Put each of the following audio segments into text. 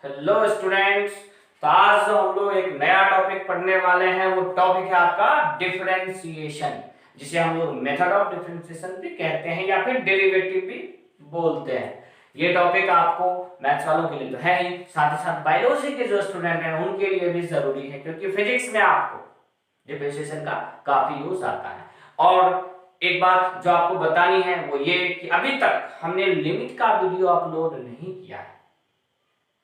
Hello students. तो आज जो हम लोग एक नया टॉपिक पढ़ने वाले हैं वो टॉपिक है आपका डिफरेंशिएशन, जिसे हम लोग मेथड ऑफ डिफरेंशिएशन भी कहते हैं या फिर डेरिवेटिव भी बोलते हैं। ये टॉपिक आपको मैथ्स वालों के लिए तो है ही, साथ ही साथ बायोलॉजी के जो स्टूडेंट हैं उनके लिए भी जरूरी है, क्योंकि फिजिक्स में आपको डिफरेंशिएशन का काफी यूज आता है। और एक बात जो आपको बतानी है वो ये कि अभी तक हमने लिमिट का वीडियो अपलोड नहीं किया है,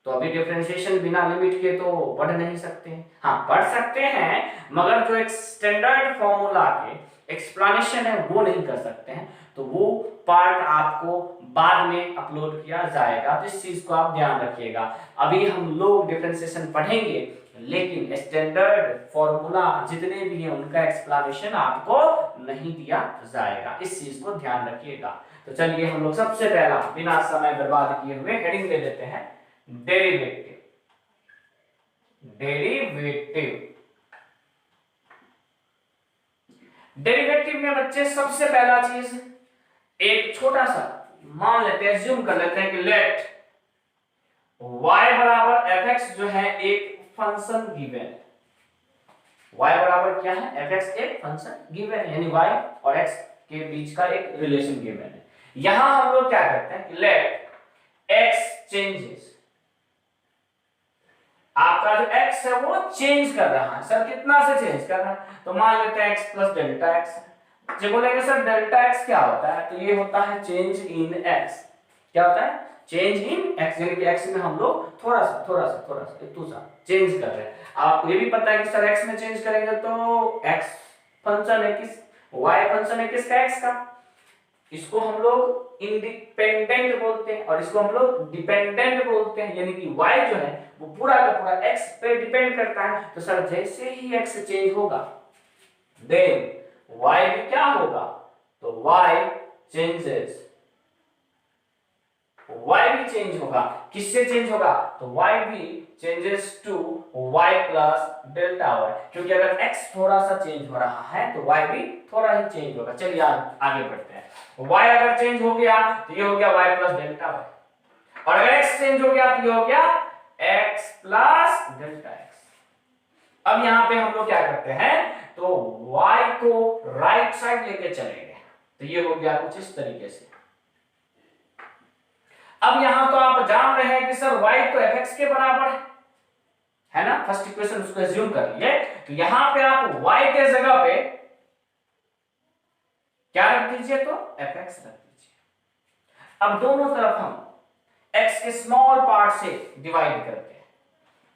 तो अभी डिफरेंशिएशन बिना लिमिट के तो पढ़ नहीं सकते। हाँ, पढ़ सकते हैं, मगर जो एक स्टैंडर्ड फॉर्मूला के एक्सप्लेनेशन है वो नहीं कर सकते हैं। तो वो पार्ट आपको बाद में अपलोड किया जाएगा, तो इस चीज को आप ध्यान रखिएगा। अभी हम लोग डिफरेंशिएशन पढ़ेंगे, लेकिन स्टैंडर्ड फॉर्मूला जितने भी हैं उनका एक्सप्लेनेशन आपको नहीं दिया जाएगा, इस चीज को ध्यान रखिएगा। तो चलिए हम लोग सबसे पहला बिना समय बर्बाद किए हुए हेडिंग ले लेते हैं, डेरिवेटिव। डेरिवेटिव डेरिवेटिव में बच्चे सबसे पहला चीज एक छोटा सा मान लेते हैं, एज्यूम कर लेते हैं कि लेट y बराबर fx जो है एक फंक्शन गिवन है। y बराबर क्या है? fx एक फंक्शन गिवन है, यानी y और x के बीच का एक रिलेशन गिवन है। यहां हम लोग क्या करते हैं कि लेट x चेंजेस, आपका जो x है वो चेंज कर रहा है। सर कितना से चेंज कर रहा है? तो मान लेते हैं x प्लस डेल्टा एक्स। जब बोलेंगे सर डेल्टा x क्या होता है, तो ये होता है चेंज इन x। क्या होता है? चेंज इन x, यानी कि x में हम लोग थोड़ा सा इतना सा चेंज कर रहे हैं। आपको ये भी पता है कि सर x में चेंज करेंगे तो x फंक्शन है किस, y फंक्शन है किसका? x का। इसको हम लोग इंडिपेंडेंट बोलते हैं और इसको हम लोग डिपेंडेंट बोलते हैं, यानी कि y जो है वो पूरा का पूरा x पे डिपेंड करता है। तो सर जैसे ही x चेंज होगा देन y भी क्या होगा? तो y चेंजेस, y भी चेंज होगा। किससे चेंज होगा? तो y भी changes to y plus delta y, क्योंकि अगर x थोड़ा सा चेंज हो रहा है तो y भी थोड़ा ही चेंज होगा। चलिए आगे बढ़ते हैं। y अगर चेंज हो गया तो ये हो गया y प्लस डेल्टा y, और अगर x चेंज हो गया तो ये हो गया x प्लस डेल्टा x। अब यहां पे हम लोग क्या करते हैं, तो y को राइट साइड लेके चलेंगे, तो ये हो गया कुछ इस तरीके से। अब यहां तो आप जान रहे हैं कि सर y तो fx के बराबर है ना, फर्स्ट इक्वेशन उसको एज्यूम कर लिए। तो यहां पे आप y के जगह पे क्या रख दीजिए? तो fx रख दीजिए। अब दोनों तरफ हम x के स्मॉल पार्ट से डिवाइड करते हैं,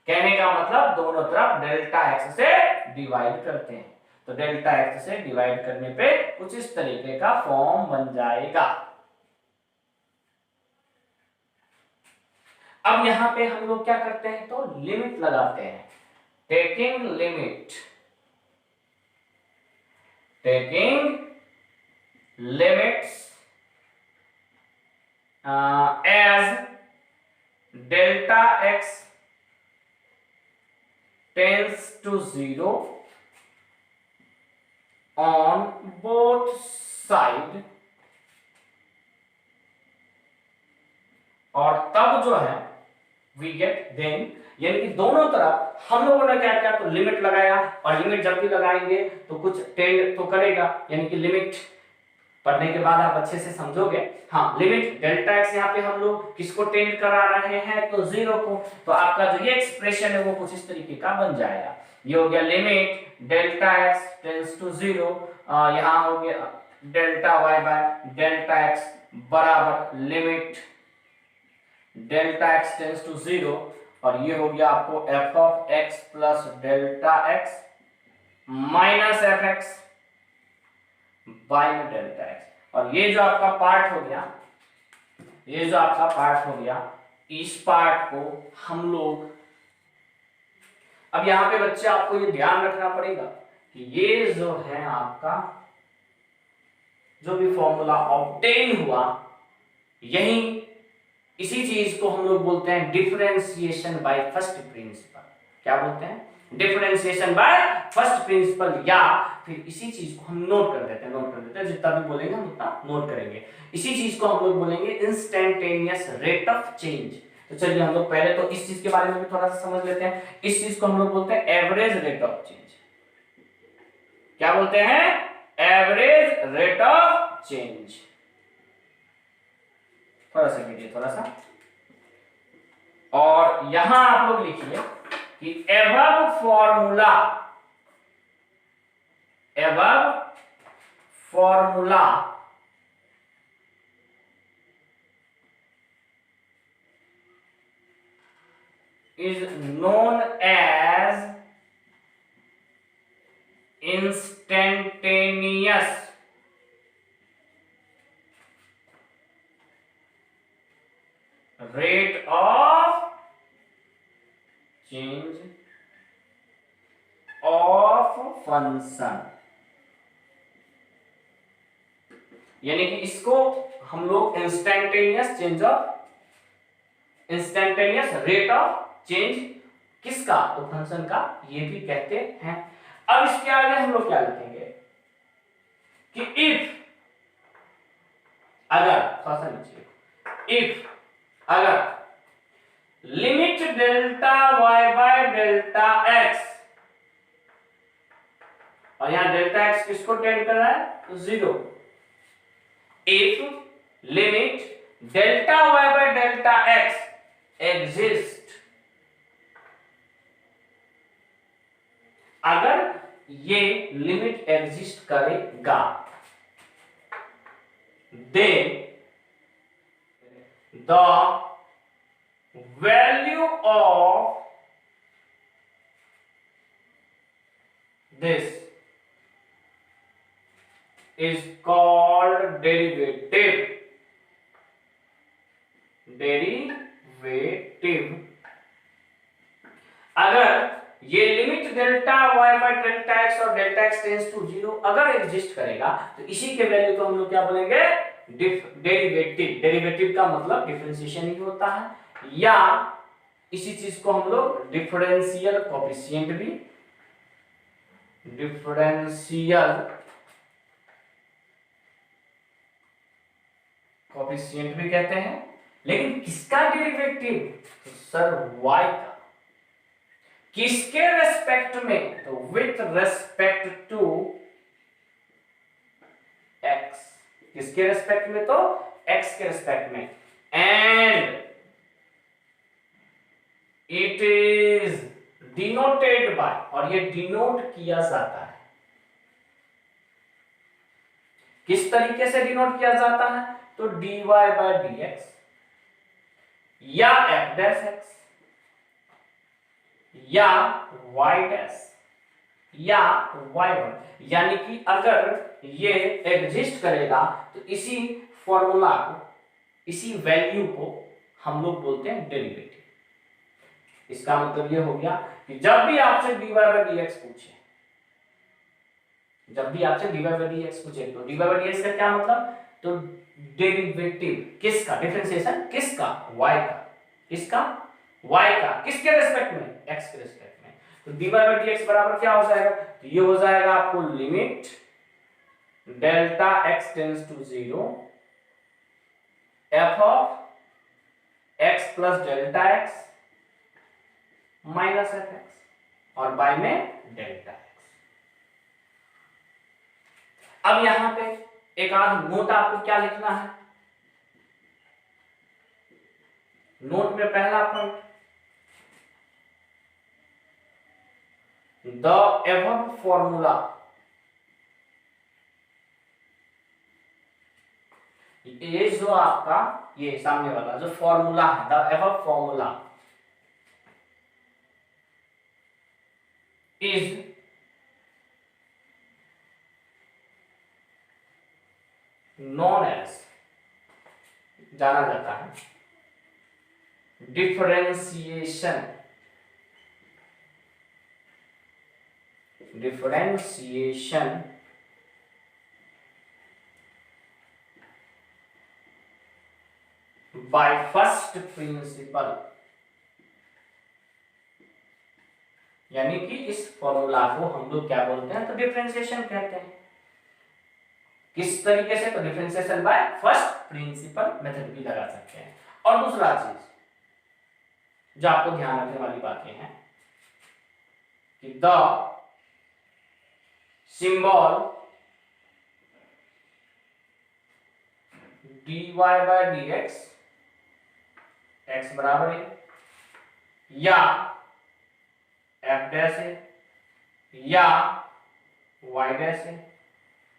कहने का मतलब दोनों तरफ डेल्टा x से डिवाइड करते हैं। तो डेल्टा x से डिवाइड करने पे कुछ इस तरीके का फॉर्म बन जाएगा। अब यहां पे हम लोग क्या करते हैं, तो लिमिट लगाते हैं। Taking limits as delta x tends to 0 on both side, और तब जो है वी गेट देन, यानी कि दोनों तरफ हम लोगों ने क्या किया, तो लिमिट लगाया। और लिमिट जब भी लगाएंगे तो कुछ टेंड तो करेगा, यानी कि लिमिट पढ़ने के बाद आप अच्छे से समझोगे। हाँ, लिमिट डेल्टा एक्स यहाँ पे हम लोग किसको टेंड करा रहे हैं, तो 0 को। तो आपका जो ये एक्सप्रेशन है वो कुछ इस तरीके का बन जाएगा। ये हो गया limit delta x tends to 0, यहाँ हो गया delta y by delta x बराबर limit delta x tends to 0, और ये हो गया आपको f of x plus delta x minus f x by में डेल्टा x। और ये जो आपका पार्ट हो गया, ये जो आपका पार्ट हो गया, इस पार्ट को हम लोग, अब यहां पे बच्चे आपको ये ध्यान रखना पड़ेगा कि ये जो है आपका जो भी फॉर्मूला ऑब्टेन हुआ, यही इसी चीज को हम लोग बोलते हैं डिफरेंशिएशन बाय फर्स्ट प्रिंसिपल। क्या बोलते हैं? डिफरेंशिएशन बाय फर्स्ट प्रिंसिपल, या फिर इसी चीज को हम नोट कर देते हैं, जितना भी बोलेंगे हम उतना नोट करेंगे। इसी चीज को हम लोग बोलेंगे इंस्टेंटेनियस रेट ऑफ चेंज। तो चलिए हम लोग पहले तो इस चीज के बारे में भी थोड़ा सा समझ लेते हैं। इस चीज को हम लोग बोलते हैं एवरेज रेट ऑफ चेंज। क्या बोलते हैं? Average rate of change. थोड़ा सा कीजिए, थोड़ा सा, और यहां आप लोग लिखिए कि above formula is known as instantaneous rate of change of function। यानी कि इसको हम लोग इंस्टेंटेनियस रेट ऑफ चेंज किसका? तो फंक्शन का ये भी कहते हैं। अब इसके आगे हम लोग क्या लिखेंगे कि इफ अगर limit delta y by delta x, और यहां डेल्टा x किसको टेंड कर रहा है? तो 0। If limit delta y by delta x exist, अगर ये लिमिट एग्जिस्ट करेगा, then the value of this is called derivative। अगर ये limit delta y by delta x और डेल्टा x टेंड्स टू 0 अगर एग्जिस्ट करेगा, तो इसी के वैल्यू को हम लोग क्या बोलेंगे? डेरिवेटिव। डेरिवेटिव का मतलब डिफरेंशिएशन ही होता है, या इसी चीज को हम लोग डिफरेंशियल कोएफिशिएंट भी कहते हैं। लेकिन किसका डेरिवेटिव? तो सर y का। किसके रेस्पेक्ट में? तो विथ रेस्पेक्ट टू x। किसके रेस्पेक्ट में? तो x के रेस्पेक्ट में। And it is denoted by, और ये डिनोट किया जाता है। किस तरीके से डिनोट किया जाता है? तो dy बाय dx या f डैश x या y डैश या y1, यानी कि अगर ये एग्जिस्ट करेगा तो इसी फॉर्मूला को, इसी वैल्यू को हम लोग बोलते हैं डेरिवेटिव। इसका मतलब ये हो गया कि जब भी आपसे dy बाय dx पूछे, तो dy बाय dx का क्या मतलब? तो डेरिवेटिव किसका? डिफरेंशिएशन किसका? y का। किसका? y का। किसके रेस्पेक्ट में? x के रेस्पेक्ट में। तो dy बाय dx बराबर क्या हो जाएगा? तो ये हो जाएगा आपको limit delta x tends to 0 f of x plus delta x minus fx, और y में डेल्टा x। अब यहां पे एक आध नोट आपको क्या लिखना है? नोट में पहला पॉइंट, द एबव फॉर्मूला ये जो आपका ये सामने वाला जो फॉर्मूला है, the above formula is known as, जाना जाता है, डिफरेंशिएशन बाय फर्स्ट प्रिंसिपल। यानी कि इस फॉर्मूला को हम लोग क्या बोलते हैं? तो डिफरेंशिएशन कहते हैं। किस तरीके से? तो differentiation by first principle method भी लगा सकते हैं। और दूसरा चीज, जो आपको ध्यान रखने वाली बातें हैं कि the symbol dy by dx x बराबर है या f डैश है या y डैश है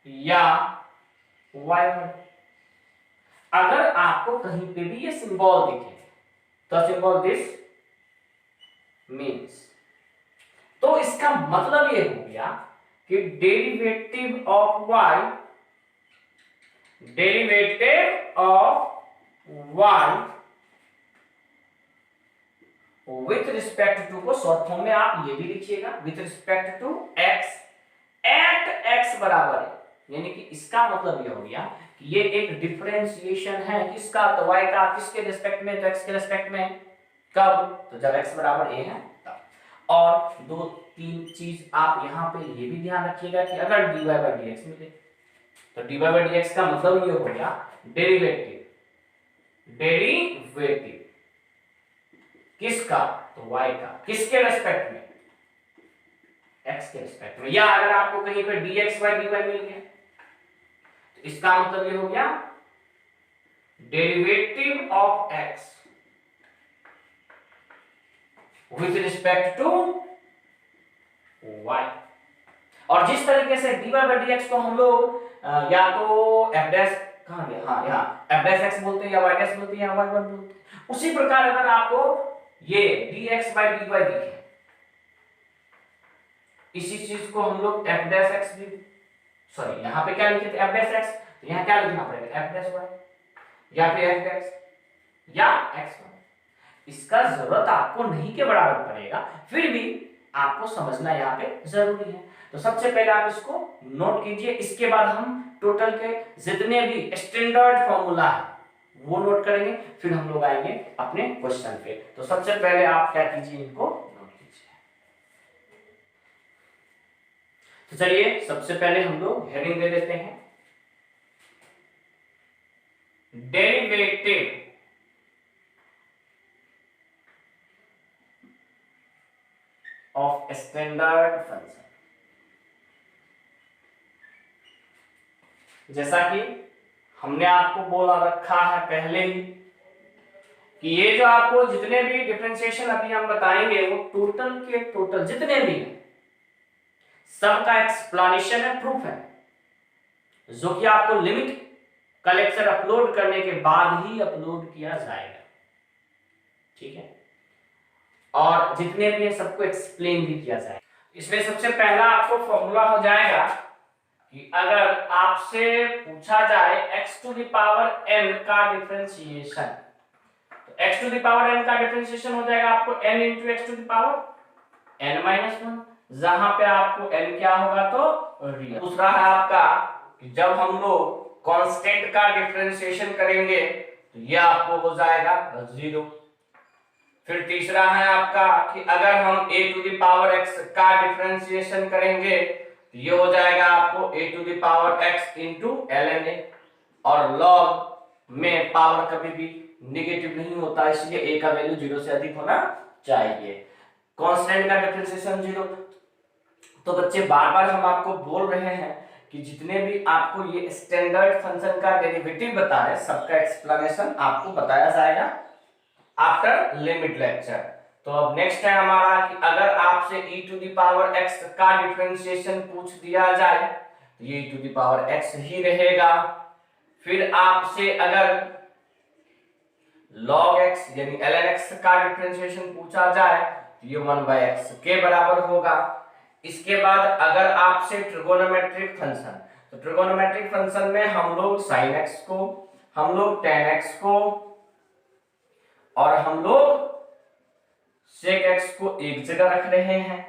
या y1। अगर आपको कहीं पे भी ये सिंबल दिखे तो सिंबल दिस मीन्स, तो इसका मतलब ये हो गया कि derivative of y with respect to को शॉर्ट फॉर्म में आप ये भी लिखिएगा with respect to x at x बराबर है, यानी कि इसका मतलब ये हो गया कि ये एक डिफरेंशिएशन है किसका, तो y का किसके रिस्पेक्ट में, तो x के रिस्पेक्ट में। कब, तो जब x बराबर a है तब। और दो तीन चीज आप यहाँ पे ये भी ध्यान रखिएगा कि अगर dy बाय dx मिले तो dy बाय dx का मतलब ये हो गया डेरिवेटिव किसका, तो y का किसके रेस्पेक्ट में, x के रेस्पेक्ट में। या अगर आपको कहीं पे dx बाय dy मिल गया तो इसका मतलब ये हो गया derivative of x with respect to y। और जिस तरीके से dy बाय dx को हम लोग या तो f डैश कहां गया, हाँ यहाँ f डैश x बोलते हैं या y डैश बोलते हैं या y1 बोलते हैं, उसी प्रकार अगर आपको ये dx बाय dy दिखे, इसी चीज को हम लोग f डैश x भी, सॉरी यहाँ पे क्या लिखे थे f डैश x, तो यहाँ क्या लिखना पड़ेगा f डैश y या फिर f डैश या x1। इसका जरूरत आपको नहीं के बराबर पड़ेगा, फिर भी आपको समझना यहाँ पे जरूरी है। तो सबसे पहले आप इसको नोट कीजिए, इसके बाद हम टोटल के जितने भी स्टैंडर्ड फॉर्मूला है वो नोट करेंगे, फिर हम लोग आएंगे अपने क्वेश्चन पे। तो सबसे पहले आप क्या कीजिए, इनको नोट कीजिए। तो चलिए सबसे पहले हम लोग हेडिंग दे देते हैं, डेरिवेटिव ऑफ स्टैंडर्ड फंक्शन। जैसा कि हमने आपको बोला रखा है पहले ही कि ये जो आपको जितने भी डिफरेंशिएशन अभी हम बताएंगे वो टोटल के टोटल जितने भी हैं सबका एक्सप्लेनेशन है, प्रूफ है, जो कि आपको लिमिट का लेक्चर अपलोड करने के बाद ही अपलोड किया जाएगा, ठीक है। और जितने भी है सबको एक्सप्लेन भी किया जाएगा। इसमें सबसे पहला आपको फॉर्मूला हो जाएगा कि अगर आपसे पूछा जाए x to the power n का डिफरेंशिएशन, तो x to the power n का डिफरेंशिएशन हो जाएगा आपको n into x to the power n minus 1, जहां पे आपको n क्या होगा तो रियल। दूसरा है आपका कि जब हम लोग कांस्टेंट का डिफरेंशिएशन करेंगे तो ये आपको हो जाएगा 0। फिर तीसरा है आपका कि अगर हम a to the power x का डिफरेंशिएशन करेंगे तो ये हो जाएगा आपको a to the power x into ln a, और लॉग में पावर कभी भी नेगेटिव नहीं होता, इसलिए a का वैल्यू 0 से अधिक होना चाहिए। कांस्टेंट का डिफरेंशिएशन 0। तो बच्चे बार बार हम आपको बोल रहे हैं कि जितने भी आपको ये स्टैंडर्ड फंक्शन का डेरिवेटिव बता रहे सबका एक्सप्लेनेशन आपको बताया जाएगा आफ्टर लिमिट लेक्चर। तो अब नेक्स्ट है हमारा कि अगर आपसे e to the power x का डिफरेंशिएशन पूछ दिया जाए तो ये e to the power x ही रहेगा। फिर आपसे अगर log x यानी ln x का डिफरेंशिएशन पूछा जाए तो ये 1/x के बराबर होगा। इसके बाद अगर आपसे ट्रिगोनोमेट्रिक फंक्शन, तो ट्रिगोनोमेट्रिक फंक्शन में हम लोग sin x को, हम लोग tan x को और हम लोग sec x को एक जगह रख रहे हैं।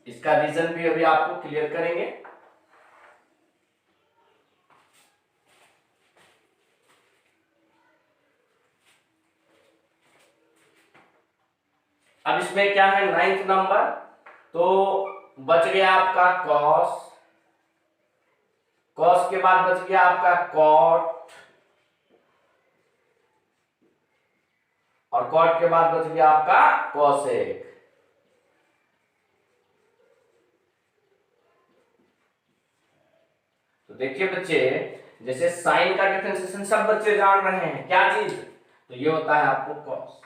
इसका रीजन भी अभी आपको क्लियर करेंगे। अब इसमें क्या है 9th नंबर, तो बच गया आपका cos कॉस के बाद बच गया आपका कॉट, और कॉट के बाद बच गया आपका कॉसेक। तो देखिए बच्चे, जैसे साइन का डिफरेंशिएशन सब बच्चे जान रहे हैं, क्या चीज, तो ये होता है आपको कॉस।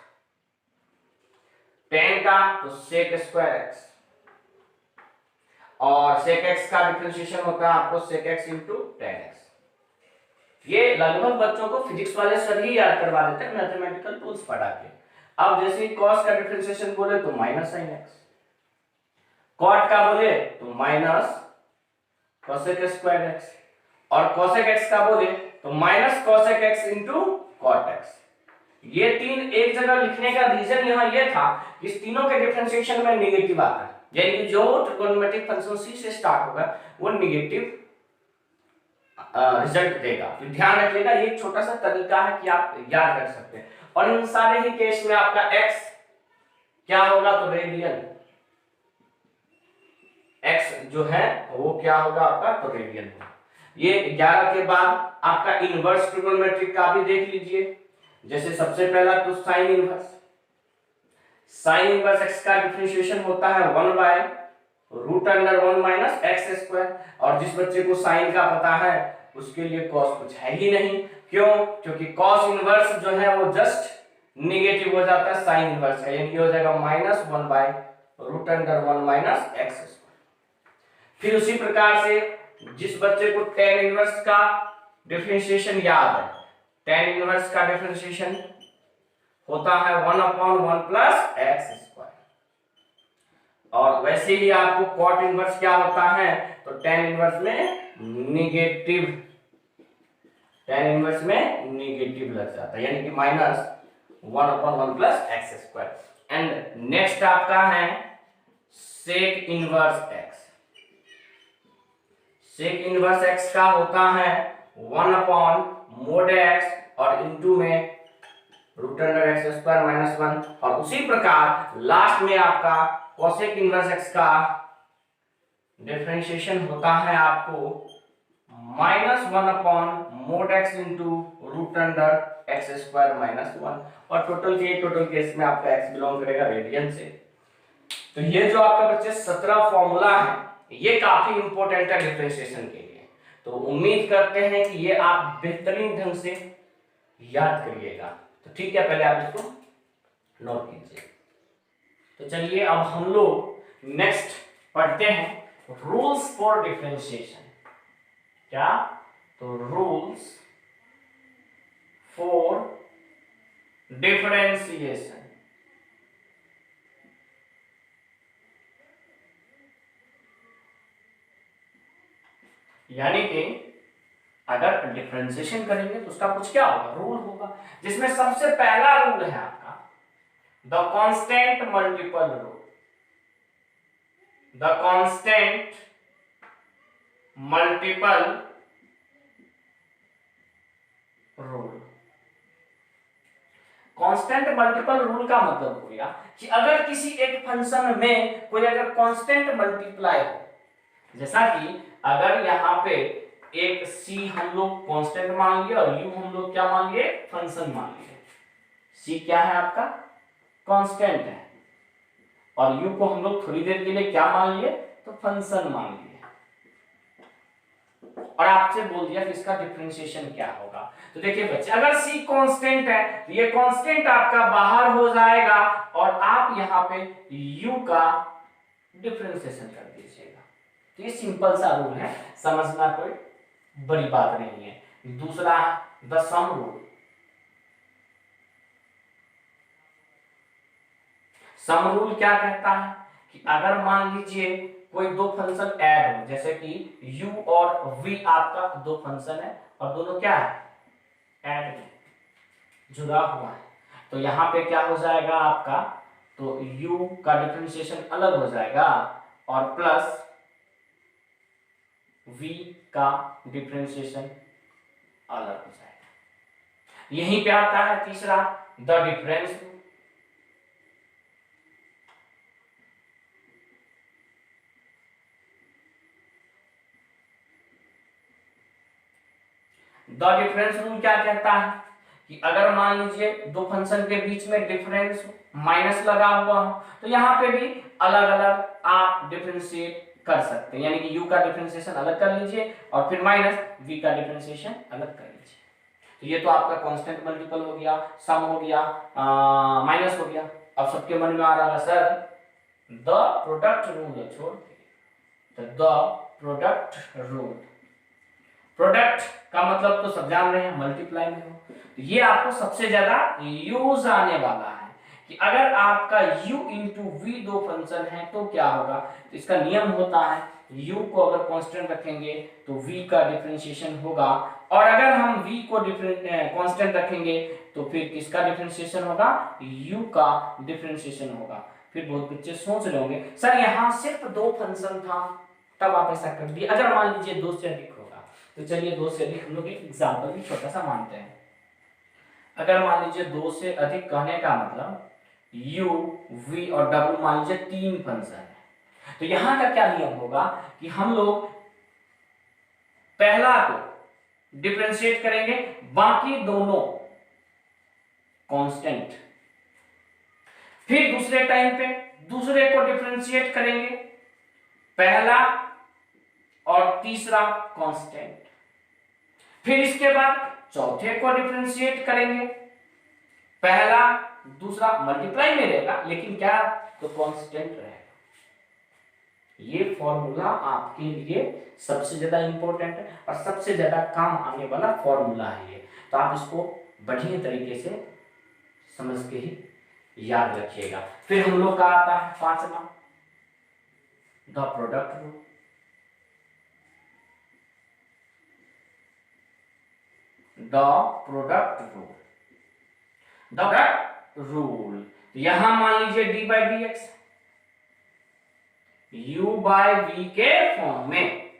टेन का तो सेक स्क्वायर एक्स, और सेक एक्स का डिफरेंशिएशन होता है आपको sec x into tan x. ये लगभग बच्चों को फिजिक्स वाले सर ही याद करवा देते हैं मैथमेटिकल टूल्स पढ़ा के। अब जैसे ही कॉस का डिफरेंशिएशन बोले तो माइनस साइन एक्स, कॉट का बोले तो माइनस कोसेक स्क्वायर एक्स, और कोसेक एक्स का बोले तो minus cosec x into cot x. ये तीन एक जगह लिखने का रीजन यहाँ ये था कि इस तीनों के डिफरेंशिएशन में नेगेटिव आता है, यानी कि जो ट्रिगोनोमेट्रिक फंक्शन सी से स्टार्ट होगा वो नेगेटिव रिजल्ट देगा। तो ध्यान रखिएगा, ये एक छोटा सा तरीका है कि आप याद कर सकते हैं। और इन सारे ही केस में आपका x क्या होगा, तो रेडियन, x जो है वो क्या होगा आपका, तो रेडियन होगा। ये 11 के बाद आपका इनवर्स ट्रिगोनोमेट्रिक का भी देख लीजिए। जैसे सबसे पहला तो sine inverse, sine inverse x का डिफरेंशिएशन होता है 1 by root under 1 minus x square. और जिस बच्चे को साइन का पता है उसके लिए कॉस कुछ है ही नहीं, क्यों, क्योंकि कॉस इनवर्स जो है वो जस्ट नेगेटिव हो जाता है साइन इनवर्स का, यानी हो जाएगा minus 1 by root under 1 minus x square. फिर उसी प्रकार से जिस बच्चे को tan इनवर्स का डिफरेंशिएशन याद है, tan इनवर्स का डिफरेंशिएशन होता है 1/1 प्लस एक्स स्क्वायर। और वैसे ही आपको cot इनवर्स क्या होता है, तो tan इनवर्स में नेगेटिव, tan इनवर्स में नेगेटिव लग जाता है, यानी कि minus 1/1 plus x square. And next आपका है sec inverse x. Sec inverse x का होता है 1/mod एक्स और इनटू में root under x square minus 1। और उसी प्रकार लास्ट में आपका कोसेक इनवर्स एक्स का डिफरेंशिएशन होता है आपको -1/mod x into root under x square minus 1। और टोटल केस में आपका x बिलोंग करेगा रेडियन से। तो ये जो आपका बच्चे 17 फॉर्मूला है, ये काफी इंपॉर्टेंट है डिफरेंशिएशन के लिए। तो उम्मीद करते हैं कि ये आप बेहतरीन ढंग से याद करिएगा। तो ठीक है, पहले आप इसको नोट कीजिए। तो चलिए अब हम लोग नेक्स्ट पढ़ते हैं रूल्स फॉर डिफरेंशिएशन। क्या, तो रूल्स फॉर डिफरेंशिएशन। यानी कि अगर डिफरेंशिएशन करेंगे तो उसका कुछ क्या होगा, रूल होगा, जिसमें सबसे पहला रूल है आपका the constant multiple rule. The constant multiple rule. Constant multiple rule का मतलब हो गया कि अगर किसी एक फंक्शन में कोई अगर कांस्टेंट मल्टीप्लाई हो, जैसा कि अगर यहाँ पे एक c हम लोग कांस्टेंट मान लिए और u हम लोग क्या मान लिए, फंक्शन मान लिए। c क्या है आपका, कांस्टेंट है, और u को हम लोग थोड़ी देर के लिए क्या मान लिए, तो फंक्शन मान लिए। और आपसे बोल दिया कि इसका डिफरेंशिएशन क्या होगा। तो देखिए बच्चे, अगर c कांस्टेंट है तो ये कांस्टेंट आपका बाहर हो जाएगा और आप यहाँ पे u का डिफरेंशिएशन कर दीजिएगा। तो ये सिंपल सा रूल है, समझना कोई बड़ी बात नहीं है। दूसरा the sum rule. Sum rule क्या कहता है कि अगर मान लीजिए कोई दो फंक्शन ऐड हो, जैसे कि u और v आपका दो फंक्शन है और दोनों क्या है, ऐड में जुड़ा हुआ है, तो यहाँ पे क्या हो जाएगा आपका, तो u का डिफरेंशिएशन अलग हो जाएगा और प्लस v का डिफरेंशिएशन अलग हो जाएगा। यहीं पे आता है तीसरा the difference. The difference rule क्या कहता है कि अगर मान लीजिए दो फंक्शन के बीच में डिफरेंस माइनस लगा हुआ हो तो यहाँ पे भी अलग अलग आप डिफरेंशिएट कर सकते हैं, यानी कि u का डिफरेंशिएशन अलग कर लीजिए और फिर माइनस v का डिफरेंशिएशन अलग कर लीजिए। तो ये तो आपका कांस्टेंट मल्टीपल हो गया, सम हो गया, माइनस हो गया। अब सबके मन में आ रहा है सर द प्रोडक्ट रूल छोड़ तो द प्रोडक्ट रूल, प्रोडक्ट का मतलब तो सब जान रहे हैं मल्टीप्लाई में हो, तो ये आपको सबसे ज्यादा यूज आने वाला है कि अगर आपका u इंटू वी दो फंक्शन है तो क्या होगा। तो इसका नियम होता है u को अगर कांस्टेंट रखेंगे तो v का डिफरेंशिएशन होगा, और अगर हम v को कांस्टेंट रखेंगे तो फिर किसका डिफरेंशिएशन होगा, u का डिफरेंशिएशन होगा। फिर बहुत बच्चे सोच रहे होंगे सर यहाँ सिर्फ दो फंक्शन था तब आप ऐसा कर दिए, अगर मान लीजिए दो से अधिक होगा तो चलिए दो से अधिक हम लोग एक एग्जाम्पल भी छोटा सा मानते हैं। अगर मान लीजिए दो से अधिक कहने का मतलब u, v और w मान लीजिए तीन फंक्शन है, तो यहां का क्या नियम होगा कि हम लोग पहला को डिफरेंशिएट करेंगे, बाकी दोनों कांस्टेंट, फिर दूसरे टाइम पे दूसरे को डिफरेंशिएट करेंगे, पहला और तीसरा कांस्टेंट, फिर इसके बाद चौथे को डिफरेंशिएट करेंगे, पहला दूसरा मल्टीप्लाई में रहेगा लेकिन क्या तो कांस्टेंट रहेगा। ये फॉर्मूला आपके लिए सबसे ज्यादा इंपॉर्टेंट है और सबसे ज्यादा काम आने वाला फॉर्मूला है ये, तो आप इसको बढ़िया तरीके से समझ के ही याद रखिएगा। फिर हम लोग का आता है पांचवा the product rule. The product rule, the product rule यहां मान लीजिए d by d x u by v के फॉर्म में,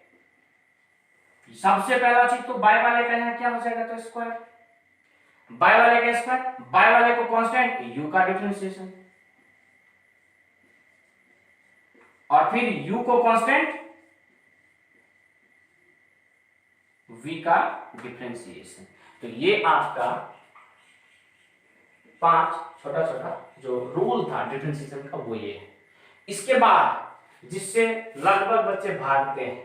सबसे पहला चीज तो बाय वाले का यहाँ क्या हो जाएगा तो स्क्वायर, बाय वाले का स्क्वायर, बाय वाले को कांस्टेंट u का डिफरेंशिएशन, और फिर u को कांस्टेंट v का डिफरेंशिएशन। तो ये आपका पांच छोटा छोटा जो रूल था डिफरेंशिएशन का वो ये है। इसके बाद जिससे लगभग बच्चे भागते हैं,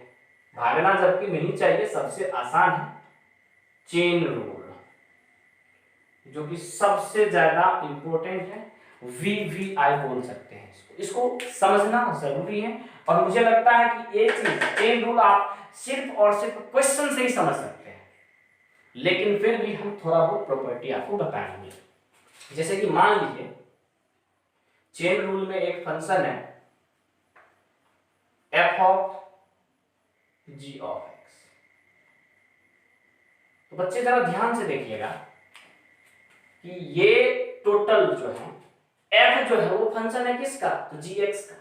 भागना जबकि नहीं चाहिए, सबसे आसान है चेन रूल, जो कि सबसे ज्यादा इंपॉर्टेंट है, VVI बोल सकते हैं इसको समझना जरूरी है। और मुझे लगता है कि ये चीज चेन रूल आप सिर्फ और सिर्फ क्वेश्चन से ही समझ सकते हैं, लेकिन फिर भी हम थोड़ा बहुत प्रॉपर्टी आपको बताएंगे। जैसे कि मान लीजिए चेन रूल में एक फंक्शन है f of g of x, तो बच्चे जरा ध्यान से देखिएगा कि ये टोटल जो है f जो है वो फंक्शन है किसका तो gx का,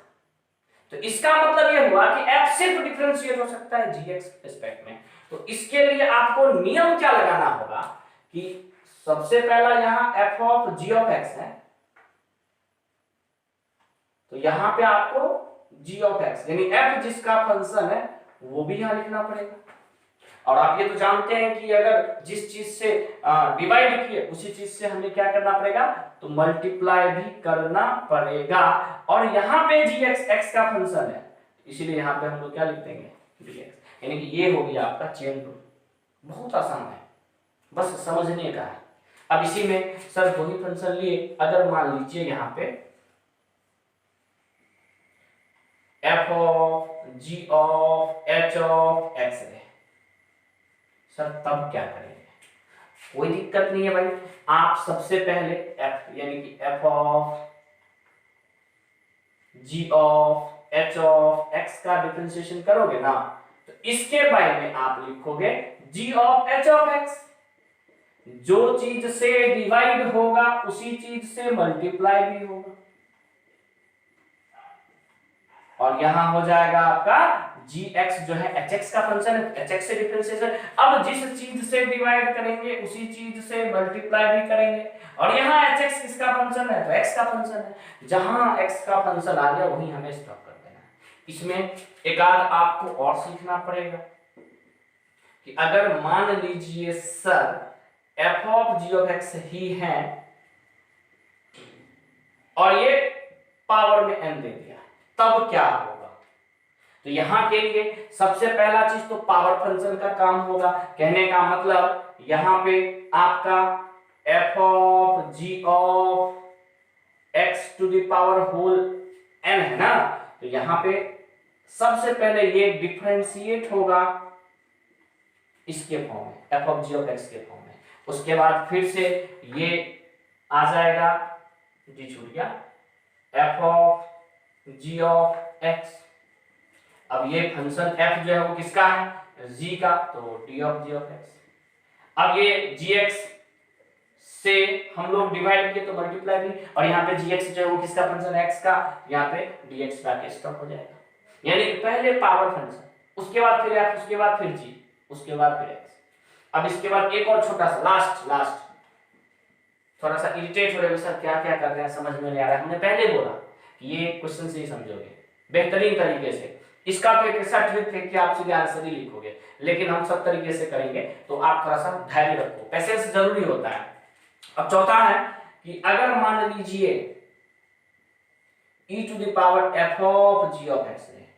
तो इसका मतलब ये हुआ कि f सिर्फ डिफरेंशिएट हो सकता है gx एस्पेक्ट में। तो इसके लिए आपको नियम क्या लगाना होगा कि सबसे पहला यहां f of g of x है, तो यहां पे आपको g ऑफ x यानी f जिसका फंक्शन है वो भी यहां लिखना पड़ेगा। और आप ये तो जानते हैं कि अगर जिस चीज से डिवाइड किए उसी चीज से हमें क्या करना पड़ेगा तो मल्टीप्लाई भी करना पड़ेगा। और यहाँ पे gx x का फंक्शन है, इसीलिए यहाँ पे हम लोग क्या लिख देंगे dx, यानी कि ये हो गया आपका चेन रूल। बहुत आसान है, बस समझने का है। अब इसी में सर दो ही फंक्शन लिए, अगर मान लीजिए यहाँ पे f of g of h of x है, सर तब क्या करेंगे, कोई दिक्कत नहीं है भाई। आप सबसे पहले f यानी कि f of g of h of x का डिफरेंशिएशन करोगे ना, तो इसके बारे में आप लिखोगे g of h of x। जो चीज से डिवाइड होगा उसी चीज से मल्टीप्लाई भी होगा, और यहां हो जाएगा आपका gx जो है hx का फंक्शन है, hx से डिफरेंशिएशन। अब जिस चीज से डिवाइड करेंगे उसी चीज से मल्टीप्लाई भी करेंगे, और यहाँ hx किसका फंक्शन है तो x का फंक्शन है, जहां x का फंक्शन आ गया वहीं हमें स्टॉप कर देना है। इसमें एक आध आपको और सीखना पड़ेगा, कि अगर मान लीजिए sir f of g of x ही है और ये पावर में n दे दिया, तब क्या होगा? तो यहां के लिए सबसे पहला चीज तो पावर फंक्शन का काम होगा। कहने का मतलब यहां पे आपका f of g of x to the power whole n है ना, तो यहां पे सबसे पहले ये डिफरेंशिएट होगा इसके फॉर्म में, f of g of x के फॉर्म में। उसके बाद फिर से ये आ जाएगा, जी छूट गया, f of g of x. अब ये फंक्शन f जो है वो किसका है? g का, तो d of g of x। अब ये gx से हम लोग डिवाइड किए तो मल्टीप्लाई भी, और यहाँ पे gx जो है वो किसका फंक्शन है? x का, यहाँ पे dx का स्टॉप हो जाएगा। यानी कि पहले पावर फंक्शन, उसके बाद फिर f, उसके बाद फिर g, उसके बाद फिर x। अब इसके बाद एक और छोटा सा लास्ट थोड़ा सा इरिटेट हो रहे हो सर, क्या क्या कर रहे हैं समझ में नहीं आ रहा है। हमने पहले बोला कि ये क्वेश्चन से ही समझोगे बेहतरीन तरीके से, इसका तो एक ऐसा ट्रिक है कि आप सीधे आंसर ही लिखोगे, लेकिन हम सब तरीके से करेंगे, तो आप थोड़ा सा धैर्य रखो, पेशेंस जरूरी होता है। अब चौथा है कि अगर मान लीजिए e to the power f of g of x है,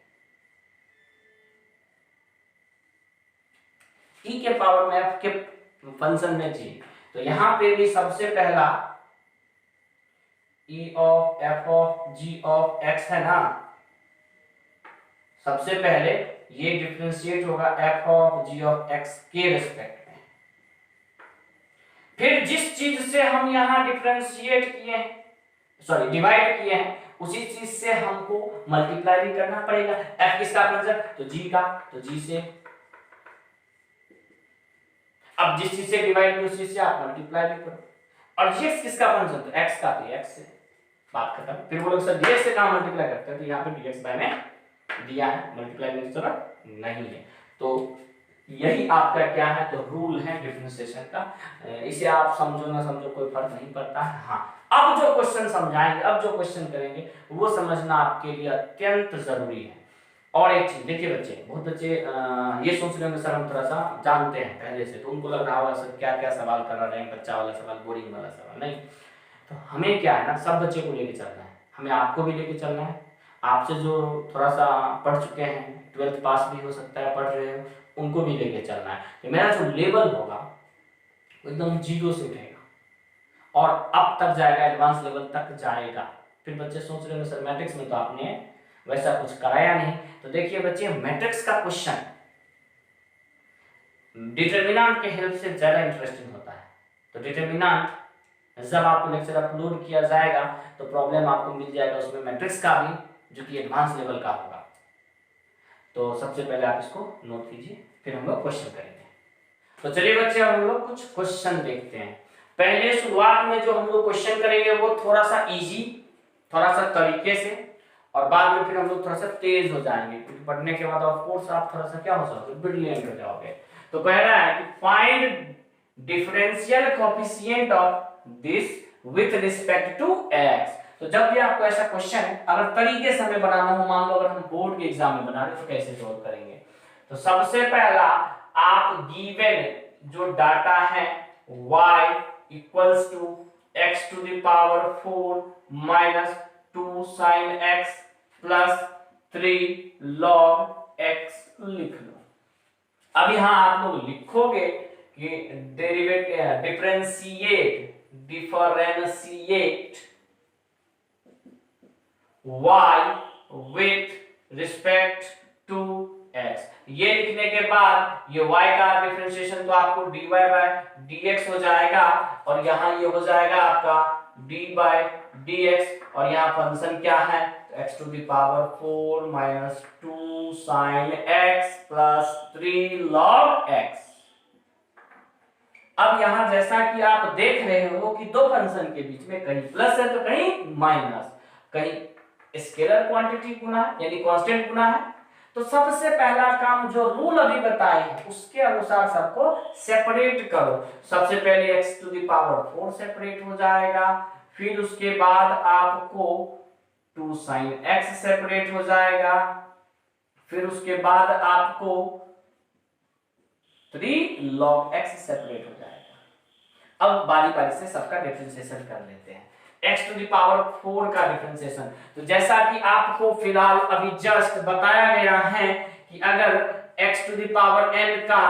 e के पावर में f के फंक्शन में g, तो यहां पे भी सबसे पहला e of f of g of x है ना, सबसे पहले ये डिफरेंशिएट होगा f of g of x के रिस्पेक्ट में। फिर जिस चीज से हम यहां डिफरेंशिएट किए हैं, सॉरी डिवाइड किए हैं, उसी चीज से हमको मल्टीप्लाई भी करना पड़ेगा। f किसका फंक्शन? तो g का, तो g से, अब जिस चीज से डिवाइड किया उसी से आप मल्टीप्लाई भी करो। और dx किसका फंक्शन? तो x का, तो x से, बात खत्म। फिर वो लोग सर dx से कहां मल्टीप्लाई करते हैं? तो यहाँ पे dx बाय में दिया है, मल्टीप्लाई की जरूरत नहीं है। तो यही आपका क्या है, तो रूल है डिफरेंशिएशन का। इसे आप समझो ना समझो कोई फर्क नहीं पड़ता है। हाँ, अब जो क्वेश्चन समझाएंगे, अब जो क्वेश्चन करेंगे, वो समझना आपके लिए अत्यंत जरूरी है। और एक चीज देखिए बच्चे, बहुत बच्चे ये सोच रहे होंगे सर हम थोड़ा सा जानते हैं पहले से, तो उनको लग रहा होगा सर क्या क्या सवाल कर रहे हैं, बच्चा वाला सवाल, बोरिंग वाला सवाल। नहीं, तो हमें क्या है ना, सब बच्चे को लेके चलना है, हमें आपको भी लेके चलना है। आपसे जो थोड़ा सा पढ़ चुके हैं, 12th पास भी हो सकता है, पढ़ रहे हो, उनको भी लेके चलना है। तो मेरा जो लेवल होगा वो एकदम 0 से उठेगा और अब तक जाएगा, एडवांस लेवल तक जाएगा। फिर बच्चे सोच रहे हैं सर मैट्रिक्स में तो आपने वैसा कुछ कराया नहीं। तो देखिए बच्चे, मैट्रिक्स का क्वेश्चन डिटरमिनेंट के हेल्प से ज्यादा इंटरेस्टिंग होता है। तो डिटरमिनेंट जब आपको लेक्चर अपलोड किया जाएगा तो प्रॉब्लम आपको मिल जाएगा उसमें मैट्रिक्स का भी, जो कि एडवांस लेवल का होगा। तो सबसे पहले आप इसको नोट कीजिए, फिर हम लोग क्वेश्चन करेंगे। तो चलिए बच्चे, अब हम लोग कुछ क्वेश्चन देखते हैं। पहले शुरुआत में जो हम लोग क्वेश्चन करेंगे वो थोड़ा सा इजी, थोड़ा सा तरीके से, और बाद में फिर हम लोग थोड़ा सा तेज हो जाएंगे, क्योंकि पढ़ने के बाद ऑफ कोर्स आप थोड़ा सा क्या हो जाओगे, ब्रिलियंट हो जाओगे। तो कह रहा है कि find differential coefficient of this with respect to x। तो जब भी आपको ऐसा क्वेश्चन अगर तरीके से हमें बनाना हो, मान लो अगर हम बोर्ड के एग्जाम में बना रहे तो कैसे सॉल्व करेंगे। तो सबसे पहला आप गिवन जो डाटा है y equals to x to the power 4 minus 2 sin x plus 3 log x लिख लो। अब यहां आप लोग लिखोगे कि differentiate y with respect to x। ये लिखने के बाद ये y का डिफरेंशिएशन तो आपको dy बाय dx हो जाएगा, और यहाँ ये हो जाएगा आपका d बाय dx, और यहाँ फंक्शन क्या है, x to the power 4 minus 2 sin x plus 3 log x। अब यहां जैसा कि आप देख रहे हो कि दो फंक्शन के बीच में कहीं प्लस है तो कहीं माइनस, कहीं स्केलर क्वांटिटी गुना यानी कांस्टेंट गुना है। तो सबसे पहला काम जो रूल अभी बताए हैं उसके अनुसार सबको सेपरेट करो। सबसे पहले x to the power 4 separate हो जाएगा, फिर उसके बाद आपको 2 sin x सेपरेट हो जाएगा, फिर उसके बाद आपको 3 log x सेपरेट हो जाएगा। अब बारी बारी से सबका डिफरेंशिएशन कर लेते हैं। x टू द पावर 4 का डिफरेंशिएशन, तो जैसा कि आपको फिलहाल अभी जस्ट बताया गया है कि अगर x to the power n का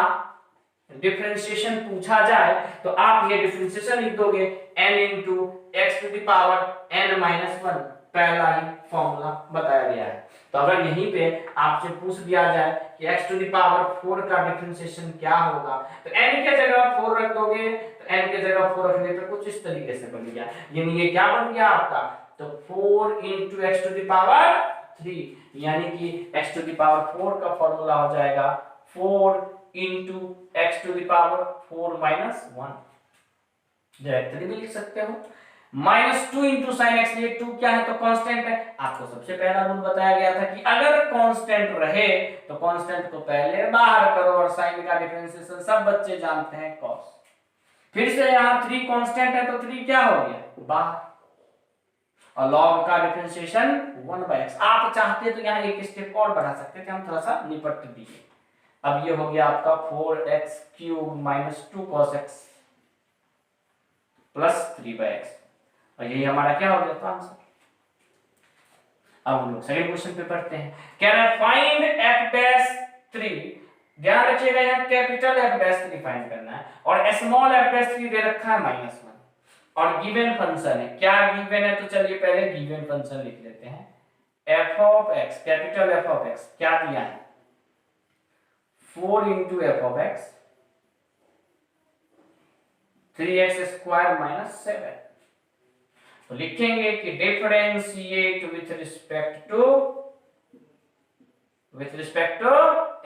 डिफरेंशिएशन पूछा जाए तो आप ये डिफरेंशिएशन लिख दोगे n into x to the power n minus 1, पहला ही फॉर्मूला बताया गया है। तो अगर यहीं पे आपसे पूछ दिया जाए कि x टू द पावर 4 का डिफरेंशिएशन क्या होगा, तो n के जगह 4 रख दोगे, तो n के जगह 4 रखने पे कुछ इस तरीके से बन गया, यानी ये क्या बन गया आपका, तो 4 into x to the power 3, यानी कि x टू द पावर 4 का फॉर्मूला हो जाएगा 4 into x to the power 4 minus 1, directly भी लिख सकते हो। माइनस 2 इंटू साइन एक्स, ये 2 क्या है, तो कांस्टेंट है। आपको सबसे पहला रूल बताया गया था कि अगर कांस्टेंट रहे तो कांस्टेंट को पहले बाहर करो, और साइन का डिफरेंशिएशन सब बच्चे जानते हैं cos। फिर से यहाँ 3 कांस्टेंट है तो 3 क्या हो गया बाहर, और log का डिफरेंशिएशन 1/x। आप चाहते तो यहाँ एक स्टेप और बढ़ा सकते थे, हम थोड़ा सा निपट दिए। अब ये हो गया आपका 4x cube minus 2 cos x plus 3/x, और यही हमारा क्या हो गया आंसर। अब हम लोग सेकंड क्वेश्चन पे पढ़ते हैं। कह रहा है फाइंड f डैश 3, ध्यान रखिएगा यहाँ कैपिटल f डैश 3 फाइंड करना है, और स्मॉल f डैश 3 दे रखा है -1, और गिवन फंक्शन है। क्या गिवन है, तो चलिए पहले गिवन फंक्शन लिख लेते हैं। f of x, capital f of x क्या दिया है, 4 into f of x 3x square minus 7। तो लिखेंगे कि differentiate with respect to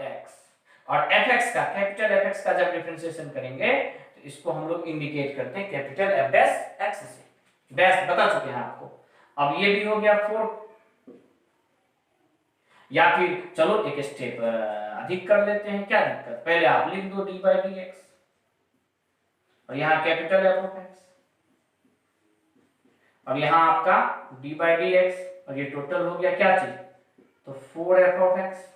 x, और fx का, कैपिटल fx का जब डिफरेंशिएशन करेंगे तो इसको हम लोग इंडिकेट करते हैं कैपिटल f डैश x से, डैश बता चुके हैं आपको। अब ये भी हो गया 4, या फिर चलो एक स्टेप अधिक कर लेते हैं, क्या दिक्कत, पहले आप लिख दो डी बाई डी एक्स, और यहाँ कैपिटल एफ ऑफ एक्स, और यहाँ आपका डी बाई डी एक्स, और ये टोटल हो गया क्या चीज, तो 4f of x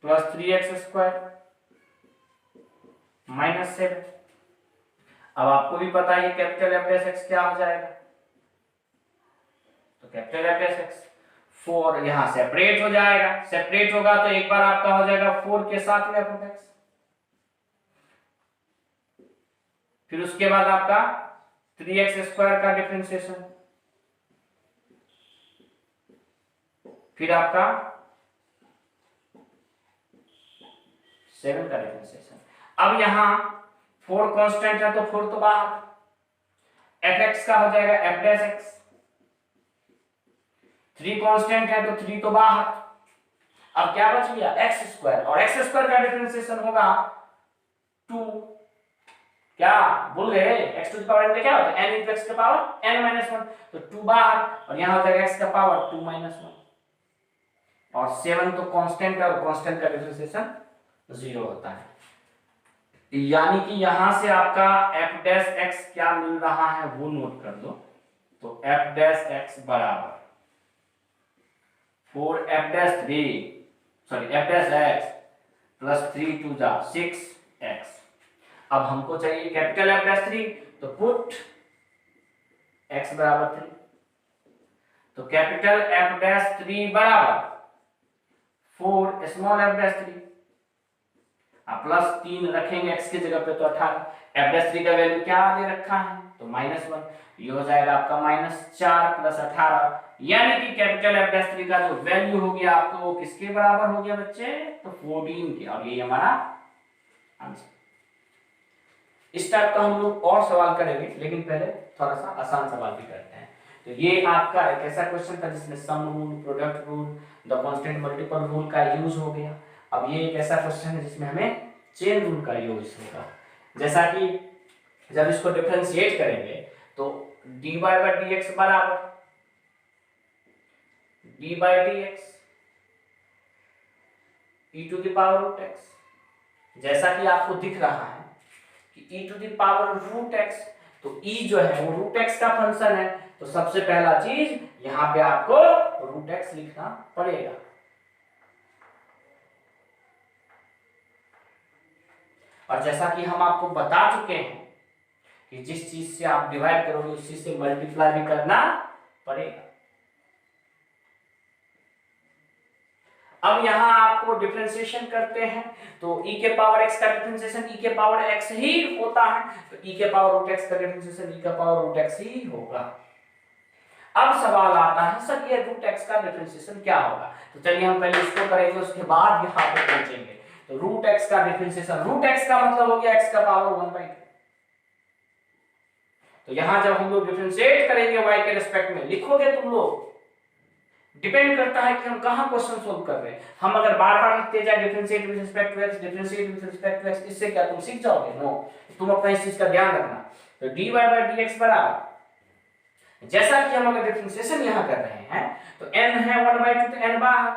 plus 3x square minus 7। अब आपको भी पता है कैपिटल एफ डैश एक्स क्या हो जाएगा, तो कैपिटल एफ डैश एक्स 4 यहां सेपरेट हो जाएगा, सेपरेट होगा तो एक बार आपका हो जाएगा 4 के साथ में एफ ऑफ एक्स, फिर उसके बाद आपका 3x स्क्वायर का डिफरेंशिएशन, फिर आपका 7 का डिफरेंशिएशन। अब यहां 4 कांस्टेंट है तो 4 तो बाहर, fx का हो जाएगा f डैश x, 3 कांस्टेंट है तो 3 तो बाहर। अब क्या बच गया x स्क्वायर, और x स्क्वायर का डिफरेंशिएशन होगा 2, क्या बोल रहे हैं, x to the power n क्या होता है, n into x का पावर n minus 1, तो 2 बाहर, और यहां हो जाएगा x का पावर 2 minus 1, और 7 तो कांस्टेंट है, और कांस्टेंट का डिफरेंशिएशन 0 होता है, यानी कि यहां से आपका f डैश x क्या मिल रहा है वो नोट कर लो। तो f डैश x बराबर 4f dash 3, sorry f dash x plus 3 2 जा 6x। अब हमको चाहिए कैपिटल f डैश 3, तो पुट x बराबर 3, तो कैपिटल f डैश 3 बराबर 4 स्मॉल f डैश 3, प्लस 3 रखेंगे x की जगह पे तो 18, f डैश 3 का वैल्यू क्या दे रखा है, तो -1, ये हो जाएगा आपका -4 प्लस 18, यानी कि कैपिटल f डैश 3 का जो वैल्यू हो गया आपको वो किसके बराबर हो गया बच्चे, तो 14 के, और ये हमारा आंसर। इस टाइप का हम लोग और सवाल करेंगे, लेकिन पहले थोड़ा सा आसान सवाल भी करते हैं। तो ये आपका एक ऐसा क्वेश्चन था जिसमें sum rule, product rule, the constant multiple rule का यूज हो गया। अब ये एक ऐसा क्वेश्चन है जिसमें हमें चेन रूल का यूज होगा, जैसा कि जब इसको डिफरेंशिएट करेंगे तो dy by dx बराबर d by dx e to the power root x, जैसा कि आपको दिख रहा है कि e to the power root x, तो e जो है वो रूट x का फंक्शन है, तो सबसे पहला चीज यहां पे आपको रूट x लिखना पड़ेगा। और जैसा कि हम आपको बता चुके हैं कि जिस चीज से आप डिवाइड करोगे उस चीज से मल्टीप्लाई भी करना पड़ेगा। अब यहां आपको डिफरेंशिएशन करते हैं तो e के पावर x का डिफरेंशिएशन e के पावर x ही होता है, तो e के पावर रूट x का डिफरेंशिएशन e का पावर रूट x ही होगा। अब सवाल आता है सर ये रूट x का डिफरेंशिएशन क्या होगा, तो चलिए हम पहले इसको करेंगे उसके बाद यहां पे पहुंचेंगे। तो रूट x का डिफरेंशिएशन, रूट x का मतलब हो गया x का पावर 1/2। तो यहां जब हम लोग डिफरेंशिएट करेंगे y के रिस्पेक्ट में, लिखोगे तुम लोग, डिपेंड करता है कि हम कहां क्वेश्चन सोल्व कर रहे हैं। हम अगर बार-बार लिखते जाए differentiate with respect to x, differentiate with respect to x, इससे क्या तुम सीख जाओगे? नो, तुम अपना इस चीज का ध्यान रखना। तो dy/dx बराबर, जैसा कि हम अगर डिफरेंशिएशन यहां कर रहे हैं तो n है 1/2 तो n बाहर,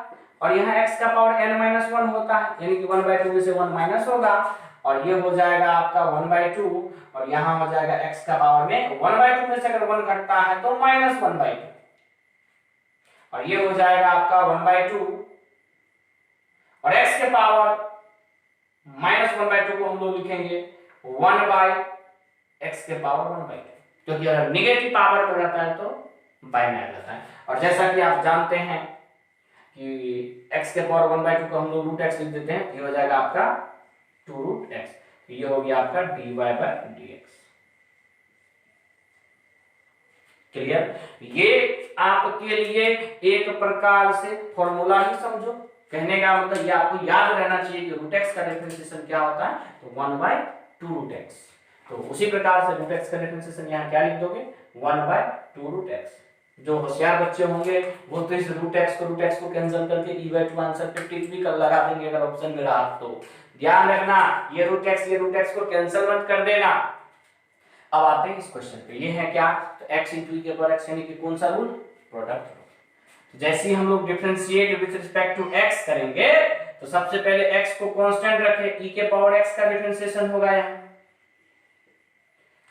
और यहां x का पावर n-1 होता है, यानी कि 1/2 में से 1 माइनस होगा और ये हो जाएगा आपका 1/2, और यहां हो जाएगा x का पावर में 1/2 में से अगर 1 घटता है तो -1/2, और ये हो जाएगा आपका 1/2, और x के पावर -1/2 को हम लोग लिखेंगे 1/x के पावर 1/2, क्योंकि अगर निगेटिव पावर पर रहता है तो बाय में आ जाता है। और जैसा कि आप जानते हैं कि x के पावर 1/2 को हम लोग रूट x लिख देते हैं, ये हो जाएगा आपका 2√x, ये हो गया आपका dy/dx। क्लियर? ये आपके लिए एक प्रकार से फॉर्मूला ही समझो, कहने का मतलब ये आपको याद रहना चाहिए कि रूट x का डिफरेंशिएशन क्या होता है, तो 1/2√x। तो उसी प्रकार से रूट x का डिफरेंशिएशन यहाँ क्या लिख दोगे, 1/2√x। जो होशियार बच्चे होंगे वो तो इस रूट x को कैंसिल करके e/2 आंसर पे टिक भी कर लगा देंगे अगर ऑप्शन में रहा तो। ध्यान रखना, ये रूट x को कैंसिल मत कर देना। अब आते हैं इस क्वेश्चन पे, ये है क्या, तो x * e के पावर x, यानी कि कौन सा रूल, प्रोडक्ट रूल। जैसे ही हम लोग differentiate with respect to x करेंगे तो सबसे पहले x को कांस्टेंट रखें, e के पावर x का डिफरेंशिएशन होगा यहाँ,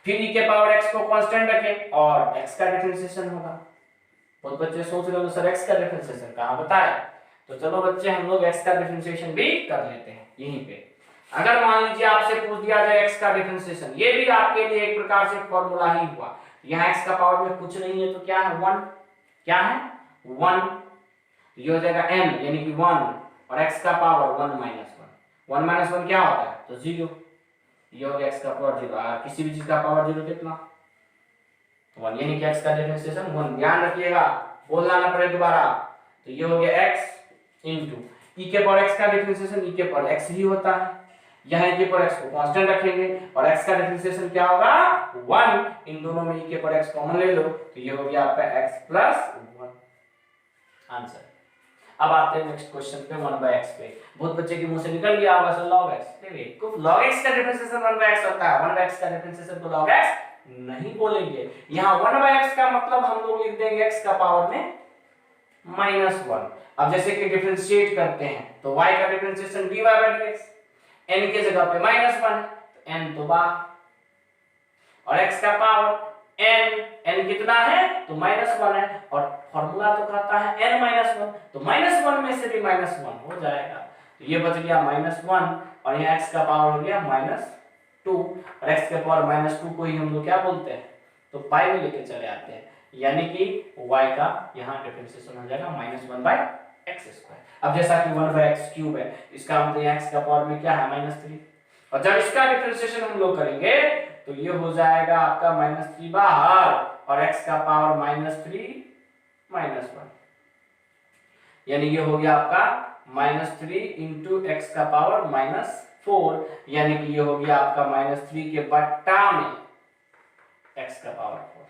फिर e के पावर x को कांस्टेंट रखें और x का डिफरेंशिएशन होगा। बहुत बच्चे सोच रहे हो सर x का डिफरेंशिएशन कहां बताया, तो चलो बच्चे हम लोग x का डिफरेंशिएशन भी कर लेते हैं यहीं पे। अगर मान लीजिए आपसे पूछ दिया जाए x का डिफरेंशिएशन, ये भी आपके लिए एक प्रकार से फॉर्मूला ही हुआ। यहाँ x का पावर में कुछ नहीं है तो क्या है 1, क्या है 1, ये हो जाएगा n यानी कि 1, और x का पावर 1 - 1, 1 - 1 क्या होता है, तो 0, ये हो गया x का पावर 0। किसी भी चीज का पावर 0 कितना, 1, यानी कि x का डिफरेंशिएशन 1। ध्यान रखिएगा, बोलना ना पड़े दोबारा। तो ये हो गया x इंटू e के पावर x का डिफरेंशिएशन e के पावर x ही होता है, यहाँ e के पावर x को कांस्टेंट रखेंगे और x का डिफरेंशिएशन क्या होगा 1, इन दोनों में e के पावर x कॉमन ले लो तो ये हो गया आपका x + 1 आंसर। अब आते हैं नेक्स्ट क्वेश्चन पे 1/x पे। बहुत बच्चे के मुंह से निकल गया होगा सर log x, देखो log x का डिफरेंशिएशन 1/x होता है, 1/x का डिफरेंशिएशन को log x नहीं बोलेंगे। यहाँ 1/x का मतलब हम लोग लिख देंगे x का पावर में -1। अब जैसे कि डिफरेंशिएट करते हैं तो y का डिफरेंशिएशन dy/dx, n के जगह पे -1 तो n तो बाहर, और x का पावर n कितना है तो -1 है, और फॉर्मूला तो कहता है n-1, तो -1 में से भी -1 हो जाएगा, तो ये बच गया -1, और यहाँ x का पावर हो गया -2, और x के पावर -2 को ही हम लोग क्या बोलते हैं, तो पाई में लेके चले आते हैं, यानी कि y का यहाँ डिफरेंशिएशन हो जाएगा -1/x²। अब जैसा कि 1/x³ है, इसका मतलब x का पावर में क्या है -3, और जब इसका डिफरेंशिएशन हम लोग करेंगे तो ये हो जाएगा आपका -3 बाहर, और x का पावर -3 -1, यानी ये हो गया आपका -3 इंटू x का पावर -4, यानी कि ये हो गया आपका -3 के बट्टा में x का पावर 4,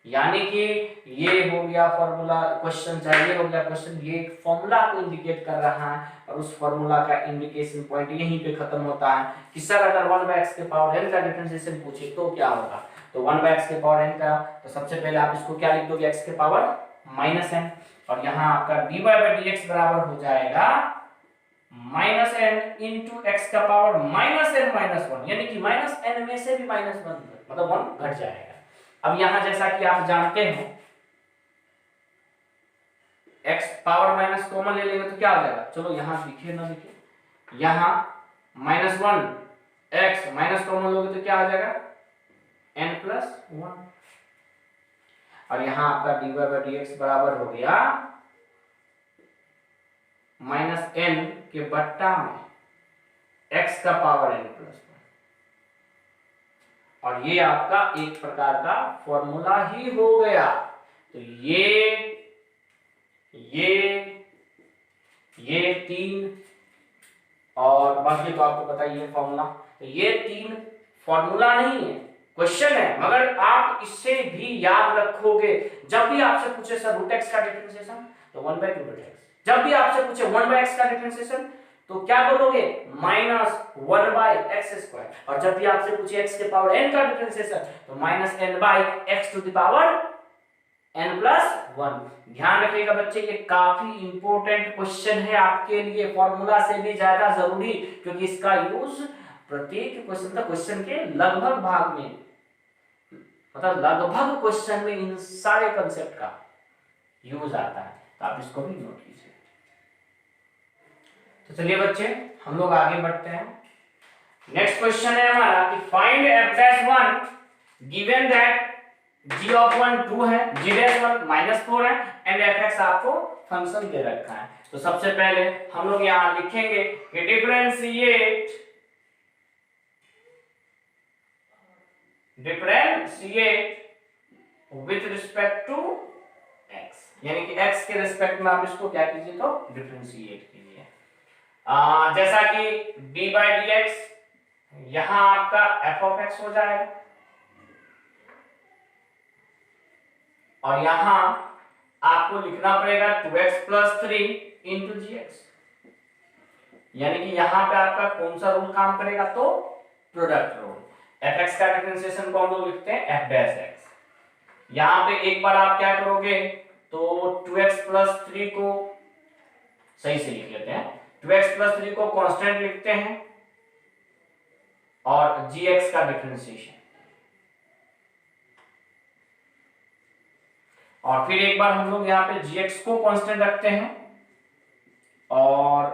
यानी कि ये हो गया फॉर्मूला क्वेश्चन, चाहिए हो गया क्वेश्चन, ये एक फॉर्मूला को इंडिकेट कर रहा है, और उस फॉर्मूला का इंडिकेशन पॉइंट यहीं पे खत्म होता है कि सर अगर 1/x के पावर n का डिफरेंशिएशन पूछे तो क्या होगा, तो 1/x के पावर n का, तो सबसे पहले आप इसको क्या लिख दोगे, x के पावर -n, और यहाँ आपका dy/dx बराबर हो जाएगा -n इंटू x का पावर -n-1, यानी कि -n में से भी -1 मतलब 1 घट जाएगा। अब यहां जैसा कि आप जानते हो x पावर माइनस कॉमन ले लेंगे तो क्या हो जाएगा, चलो यहां लिखिए ना लिखिए, यहाँ -1 x माइनस कॉमन लोगे तो क्या आ जाएगा n+1, और यहाँ आपका dy/dx बराबर हो गया -n के बट्टा में x का पावर n+1, और ये आपका एक प्रकार का फॉर्मूला ही हो गया। तो ये 3 और बाकी तो आपको पता ही है फॉर्मूला। तो ये 3 फॉर्मूला नहीं है, क्वेश्चन है, मगर आप इससे भी याद रखोगे। जब भी आपसे पूछे सर √x का डिफरेंशिएशन तो 1/2 जब भी आपसे पूछे 1/x का डिफरेंशिएशन तो क्या बोलोगे -1/x², और जब भी आपसे पूछे x के पावर n का डिफरेंशिएशन तो -n/x⁴ n+1। ध्यान रखिएगा बच्चे, ये काफी इंपॉर्टेंट क्वेश्चन है आपके लिए, फॉर्मूला से भी ज्यादा जरूरी, क्योंकि इसका यूज प्रत्येक क्वेश्चन के लगभग भाग में, मतलब लगभग क्वेश्चन में इन सारे कंसेप्ट का यूज आता है। तो आप इसको भी नोट कीजिए। तो चलिए बच्चे हम लोग आगे बढ़ते हैं। नेक्स्ट क्वेश्चन है हमारा कि find f'1 given that g(1) 2 है, g'1 -4 है एंड fx आपको फंक्शन दे रखा है। तो सबसे पहले हम लोग यहां लिखेंगे कि differentiate with respect to x, यानी कि x के रिस्पेक्ट में आप इसको क्या कीजिए तो डिफरेंशिएट कीजिए। जैसा कि d/dx यहां आपका f(x) हो जाएगा, और यहां आपको लिखना पड़ेगा 2x + 3 × gx, यानी कि यहां पे आपका कौन सा रूल काम करेगा तो प्रोडक्ट रूल। fx का डिफरेंशिएशन को हम लोग लिखते हैं f'(x). यहां पे एक बार आप क्या करोगे तो 2x + 3 को सही से लिख लेते हैं, 2x + 3 को कांस्टेंट लिखते हैं और gx का डिफरेंशिएशन, और फिर एक बार हम लोग यहाँ पे gx को कांस्टेंट रखते हैं और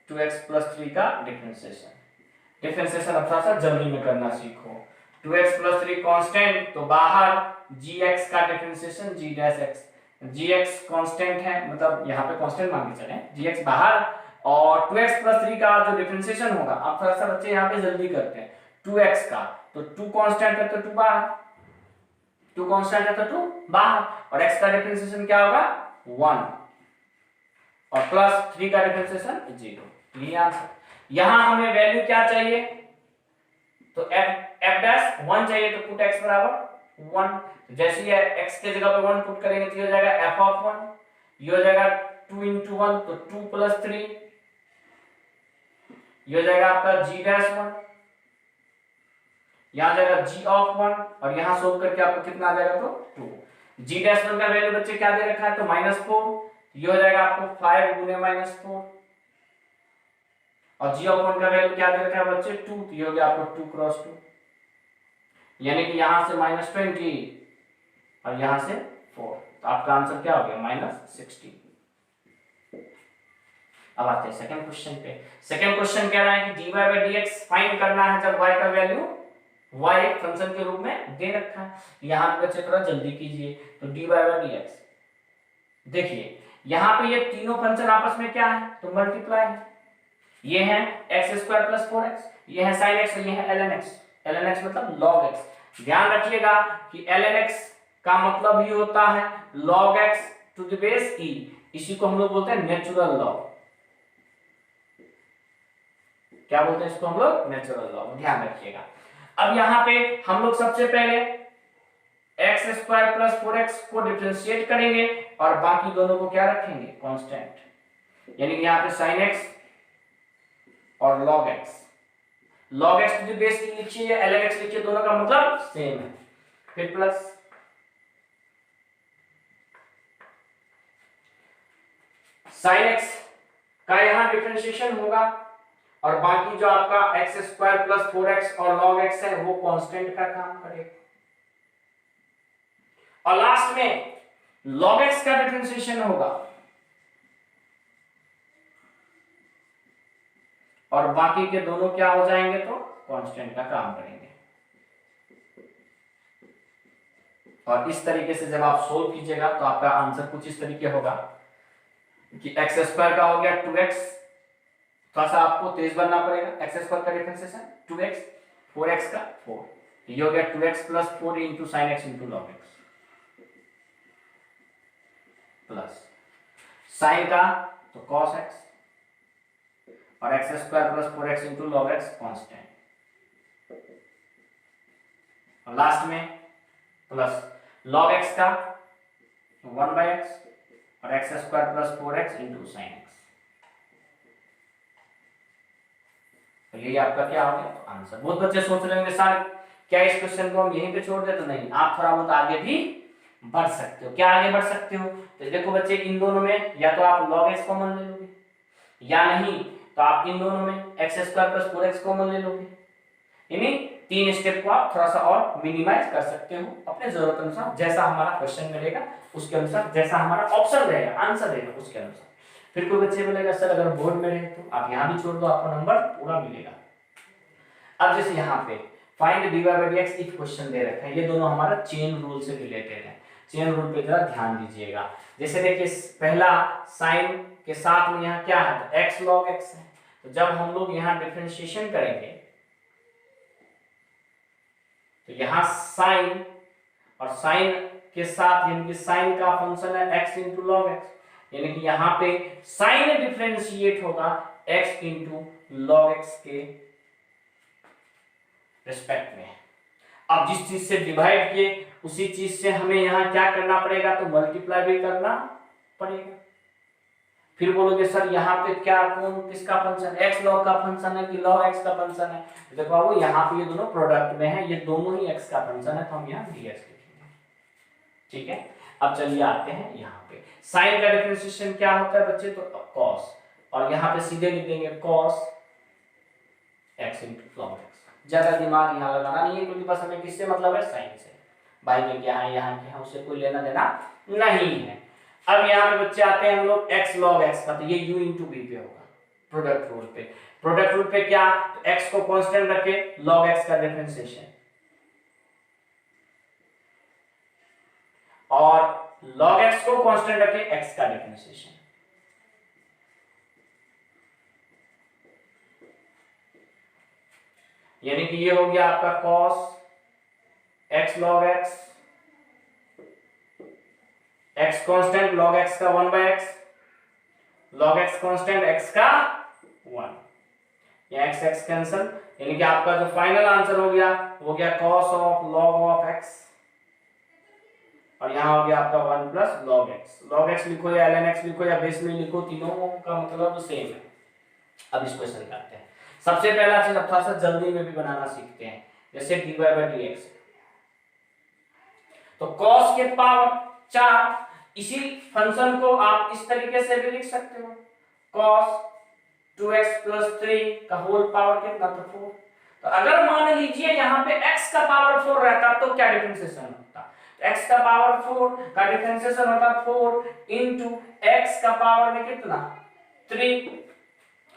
2x + 3 का डिफरेंशिएशन। अब थोड़ा सा जल्दी में करना सीखो। 2x + 3 कांस्टेंट, तो बाहर gx का डिफरेंशिएशन g'(x), gx कांस्टेंट है, मतलब यहाँ पे कांस्टेंट मान के चले, gx बाहर, और 2x + 3 का जो डिफरेंशिएशन होगा, आप थोड़ा सा बच्चे यहाँ पे जल्दी करते हैं, 2x का तो 2 कांस्टेंट है तो 2 बाहर, 2 कांस्टेंट है तो 2 बाहर, और x का डिफरेंशिएशन क्या होगा 1, और +3 का डिफरेंशिएशन 0। ये आंसर। यहां हमें वैल्यू क्या चाहिए तो f'1 चाहिए, तो पुट x बराबर 1। जैसे ही x के जगह पे 1 पुट करेंगे तो ये हो जाएगा f(1), ये हो जाएगा 2 × 1 तो 2 + 3, ये हो जाएगा आपका g'1, यहां जाएगा g(1), और यहां सोल्व करके आपको कितना आ जाएगा तो 2। g'1 का वैल्यू बच्चे क्या दे रखा है तो -4, ये हो जाएगा आपको 5 × -4, और g(1) का वैल्यू क्या दे रखा है बच्चे 2, तो ये हो गया आपको 2 × 2, यानी कि यहां से -20 और यहां से 4, तो आपका आंसर क्या हो गया -16। अब आते हैं सेकंड क्वेश्चन पे। सेकंड क्वेश्चन कह रहा है कि dy/dx फाइंड करना है जब y का वैल्यू y एक फंक्शन के रूप में दे रखा है। यहां पे बच्चे थोड़ा जल्दी कीजिए, तो dy/dx देखिए यहां पे ये तीनों फंक्शन आपस में क्या है तो मल्टीप्लाई है, ये है x² + 4x, ये है sin x और ये है ln x। ln x मतलब log x। ध्यान रखिएगा कि ln x का मतलब ही होता है log x⁴ e, इसी को हम लोग बोलते हैं नेचुरल लॉग। क्या बोलते हैं इसको हम लोग नेचुरल लॉग, ध्यान रखिएगा। अब यहाँ पे हम लोग सबसे पहले x² + 4x को डिफरेंशिएट करेंगे और बाकी दोनों को क्या रखेंगे कांस्टेंट, यानी कि यहाँ पे sin x और log x। log x⁴ e लिखिए या ln x लिखिए, दोनों का मतलब सेम है। फिर प्लस sin x का यहाँ डिफरेंशिएशन होगा और बाकी जो आपका x² + 4x और log x है वो कांस्टेंट का काम करेगा, और लास्ट में log x का डिफरेंशिएशन होगा और बाकी के दोनों क्या हो जाएंगे, तो कांस्टेंट का काम करेंगे। और इस तरीके से जब आप सोल्व कीजिएगा तो आपका आंसर कुछ इस तरीके होगा कि एक्स स्क्वायर का हो गया 2x, थोड़ा सा आपको तेज बनना पड़ेगा, एक्स स्क्वायर का डिफरेंशिएशन 2x, 4x का 4, ये हो गया 2x plus 4 into sine x into log x, plus sign का तो cos x और x square plus 4x into log x constant, और लास्ट में प्लस log x का 1/x और x square plus 4x into sine x. तो यही आपका क्या हो गया आंसर। बहुत बच्चे सोच रहे होंगे सर क्या इस क्वेश्चन को हम यहीं पे छोड़ दे, तो नहीं, आप थोड़ा बहुत आगे भी बढ़ सकते हो। क्या आगे बढ़ सकते हो, तो देखो बच्चे इन दोनों में या तो आप log x कॉमन ले लोगे, या नहीं तो आप इन दोनों में x square plus 4x common ले लोगे। यानी तीन स्टेप को आप थोड़ा सा और मिनिमाइज कर सकते हो अपने जरूरत अनुसार, जैसा हमारा क्वेश्चन मिलेगा उसके अनुसार, जैसा हमारा ऑप्शन रहेगा आंसर रहेगा उसके अनुसार। फिर कोई बच्चे बोलेगा सर अगर बोर्ड में रहे तो आप यहाँ भी छोड़ दो, आपको नंबर पूरा मिलेगा। अब जैसे यहाँ पे find dy by dx if question दे रखा है, ये दोनों हमारा चेन रूल से रिलेटेड है। चेन रूल पे जरा ध्यान दीजिएगा। जैसे देखिए पहला साइन के साथ में यहाँ क्या है, तो x log x है। तो जब हम लोग यहाँ डिफरेंशिएशन करेंगे तो यहाँ साइन और साइन के साथ यानी कि साइन का फंक्शन है x इंटू लॉग एक्स, यानी कि यहाँ पे साइन डिफरेंशिएट होगा x इंटू लॉग एक्स के रिस्पेक्ट में। अब जिस चीज से डिवाइड किए उसी चीज से हमें यहाँ क्या करना पड़ेगा, तो मल्टीप्लाई भी करना पड़ेगा। फिर बोलोगे सर यहाँ पे क्या कौन किसका फंक्शन, x log का फंक्शन है कि log x का फंक्शन है। देखो बाबू यहाँ पे ये दोनों प्रोडक्ट में है, ये दोनों ही x का फंक्शन है, तो हम यहाँ dx लिखेंगे। ठीक है, अब चलिए आते हैं यहाँ पे साइन का डिफरेंशिएशन क्या होता है बच्चे, तो cos, और यहाँ पे सीधे लिख देंगे cos x into log x। ज्यादा दिमाग यहाँ लगाना नहीं है, क्योंकि बस हमें किससे मतलब है, साइन से। भाई में क्या है यहाँ क्या है उससे कोई लेना देना नहीं है। अब यहाँ पे बच्चे आते हैं हम लोग x log x का, तो ये u इंटू b पे होगा प्रोडक्ट रूल पे। प्रोडक्ट रूल पे क्या, तो x को कांस्टेंट रखे, log x का डिफरेंशिएशन, और log x को कांस्टेंट रखे x का डिफरेंशिएशन। यानी कि ये हो गया आपका cos x log x, x constant log x का 1/x, log x constant x का 1, या x x कैंसिल, यानी कि आपका जो फाइनल आंसर हो गया cos of log of x, और यहाँ हो गया आपका 1 plus log x। log x लिखो या ln x लिखो या बेस में लिखो, तीनों का मतलब सेम है। अब इस क्वेश्चन करते हैं। सबसे पहला चीज थोड़ा सा जल्दी में भी बनाना सीखते हैं, जैसे dy by dx, तो cos के पावर 4, इसी फंक्शन को आप इस तरीके से भी लिख सकते हो, cos 2x plus 3 का होल पावर कितना, तो 4। तो अगर मान लीजिए यहाँ पे x का पावर 4 रहता तो क्या डिफरेंशिएशन होता, तो x का पावर 4 का डिफरेंशिएशन होता 4 इंटू x का पावर में कितना 3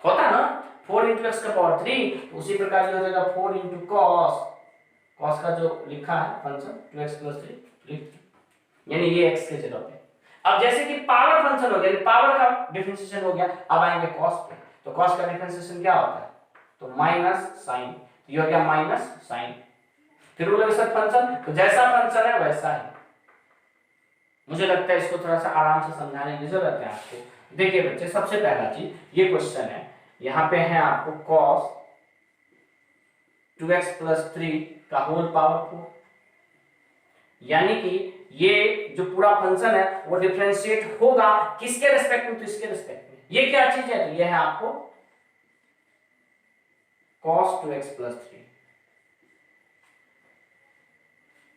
होता ना, 4 इंटू एक्स का पावर 3, तो उसी प्रकार ये हो जाएगा 4 इंटू cos का जो लिखा है फंक्शन 2x plus 3, यानी ये x के जगह पे। अब जैसे कि पावर फंक्शन हो गया, पावर का डिफरेंशिएशन हो गया, अब आएंगे cos पे, तो cos का डिफरेंशिएशन क्या होता है, तो माइनस साइन, ये हो गया माइनस साइन। फिर वो लोग सब फंक्शन, तो जैसा फंक्शन है वैसा है। मुझे लगता है इसको थोड़ा सा आराम से समझाने की जरूरत है आपको। देखिए बच्चे, सबसे पहला चीज ये क्वेश्चन है, यहाँ पे है आपको cos 2x plus 3 का होल पावर 4, यानी कि ये जो पूरा फंक्शन है वो डिफरेंशिएट होगा किसके रिस्पेक्ट में, तो इसके रिस्पेक्ट में। ये क्या चीज है, तो ये है आपको cos 2x plus 3,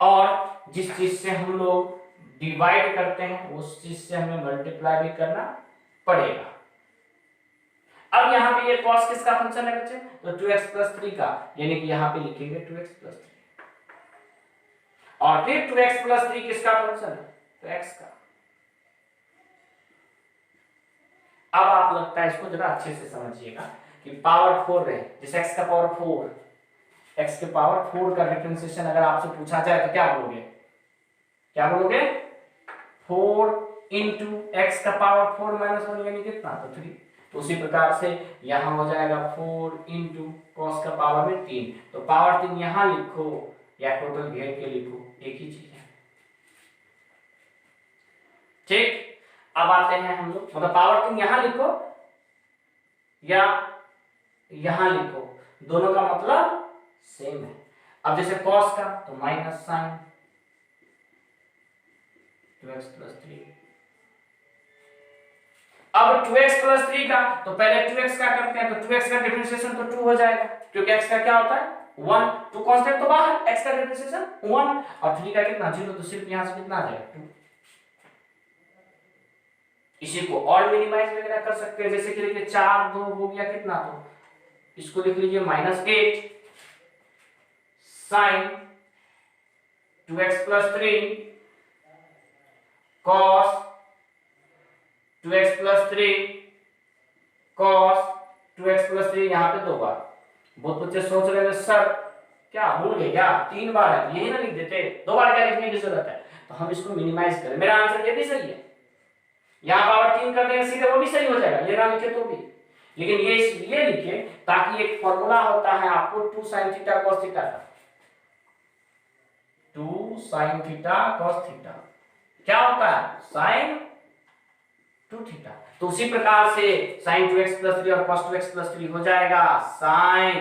और जिस चीज से हम लोग डिवाइड करते हैं उस चीज से हमें मल्टीप्लाई भी करना पड़ेगा। अब यहाँ पे ये cos किसका फंक्शन है बच्चे, तो 2x plus 3 का, यानी कि यहाँ पे लिखेंगे 2x plus 3, और फिर 2x plus 3 किसका फंक्शन है, तो x का। अब आप लगता है इसको जरा अच्छे से समझिएगा कि पावर 4 रहे, जैसे x का पावर 4, x के पावर 4 का डिफरेंशिएशन अगर आपसे पूछा जाए तो क्या बोलोगे? क्या बोलोगे? 4 इंटू एक्स का पावर 4 माइनस 1 यानी कितना? तो 3। तो उसी प्रकार से यहां हो जाएगा 4 इंटू कॉस का पावर में 3। तो पावर 3 यहां लिखो या टोटल घेर के लिखो, एक ही चीज है। ठीक, अब आते हैं हम लोग, मतलब पावर 3 यहां लिखो या यहां लिखो, दोनों का मतलब सेम है। अब जैसे cos का तो माइनस साइन 2x प्लस 3। अब 2x प्लस 3 का तो पहले 2x का करते हैं, तो 2x का डिफरेंशिएशन तो 2 हो जाएगा, क्योंकि x का क्या होता है 1, तो कांस्टेंट तो बाहर, x का डिफरेंशिएशन 1 और 3 का कितना 0, तो सिर्फ यहां से कितना आ जाएगा 2। इसी को और मिनिमाइज वगैरह कर सकते हैं, जैसे कि देखिए 4 2 हो गया कितना, तो इसको लिख लीजिए -8 sin 2x plus 3 cos 2x plus 3 cos 2x plus 3, यहाँ पे 2 बार। बहुत बच्चे सोच रहे हैं सर क्या भूल गए क्या, 3 बार है, यही ना लिख देते, 2 बार क्या लिखने की जरूरत है? तो हम इसको मिनिमाइज करें, मेरा आंसर ये भी सही है, यहाँ पावर 3 कर देंगे सीधे, वो भी सही हो जाएगा, ये ना लिखे तो भी, लेकिन ये इसलिए लिखे ताकि एक फॉर्मूला होता है आपको 2 sin थीटा cos थीटा का, 2 sin थीटा cos थीटा क्या होता है sin 2 थीटा। तो उसी प्रकार से sin 2x प्लस 3 और cos 2x प्लस 3 हो जाएगा sin